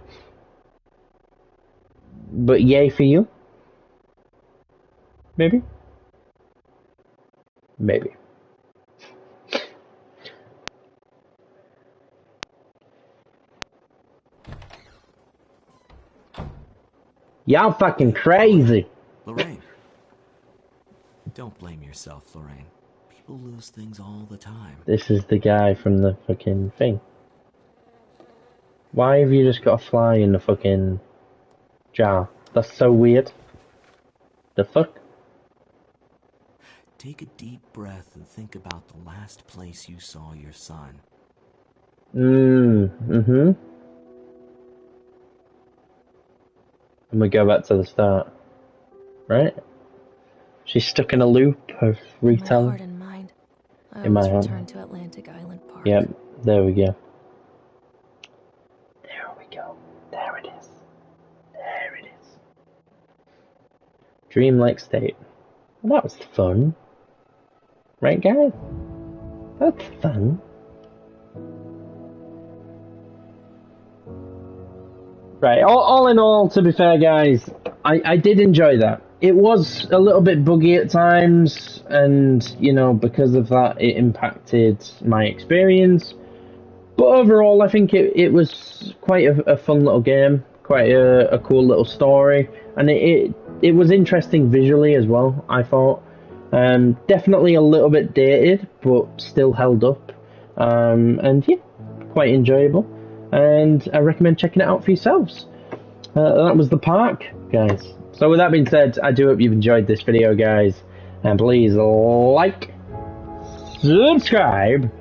But yay for you? Maybe? Maybe. Y'all fucking crazy. Lorraine. Don't blame yourself, Lorraine. People lose things all the time. This is the guy from the fucking thing. Why have you just got a fly in the fucking jar? That's so weird. The fuck? Take a deep breath and think about the last place you saw your son. Mm-hmm. And we go back to the start. Right? She's stuck in a loop of retelling. My heart and mind. I In my always heart. return to Atlantic Island Park. Yep, there we go. There we go. There it is. There it is. Dreamlike state. Well, that was fun. Right, guys? That's fun. Right, all in all, to be fair, guys, I did enjoy that. It was a little bit buggy at times, and, you know, because of that, it impacted my experience. But overall, I think it was quite a fun little game, quite a cool little story, and it was interesting visually as well, I thought. Definitely a little bit dated, but still held up. And yeah, quite enjoyable. And I recommend checking it out for yourselves. That was The Park, guys. So with that being said, I do hope you've enjoyed this video, guys. And please like, subscribe,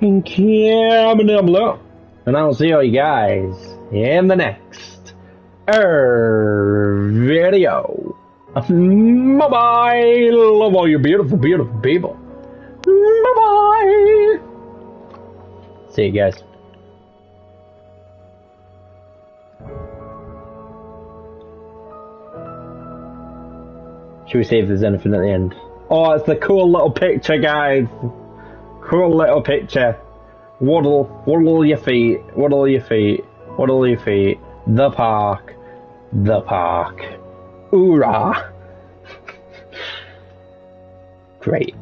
and comment down below. And I'll see all you guys in the next video. Bye-bye. Love all you beautiful, beautiful people. Bye-bye. See you guys. Should we see if there's anything at the end? Oh, it's the cool little picture, guys. Cool little picture. Waddle your feet. Waddle your feet. Waddle your feet. The park. The park. Hoorah. Great.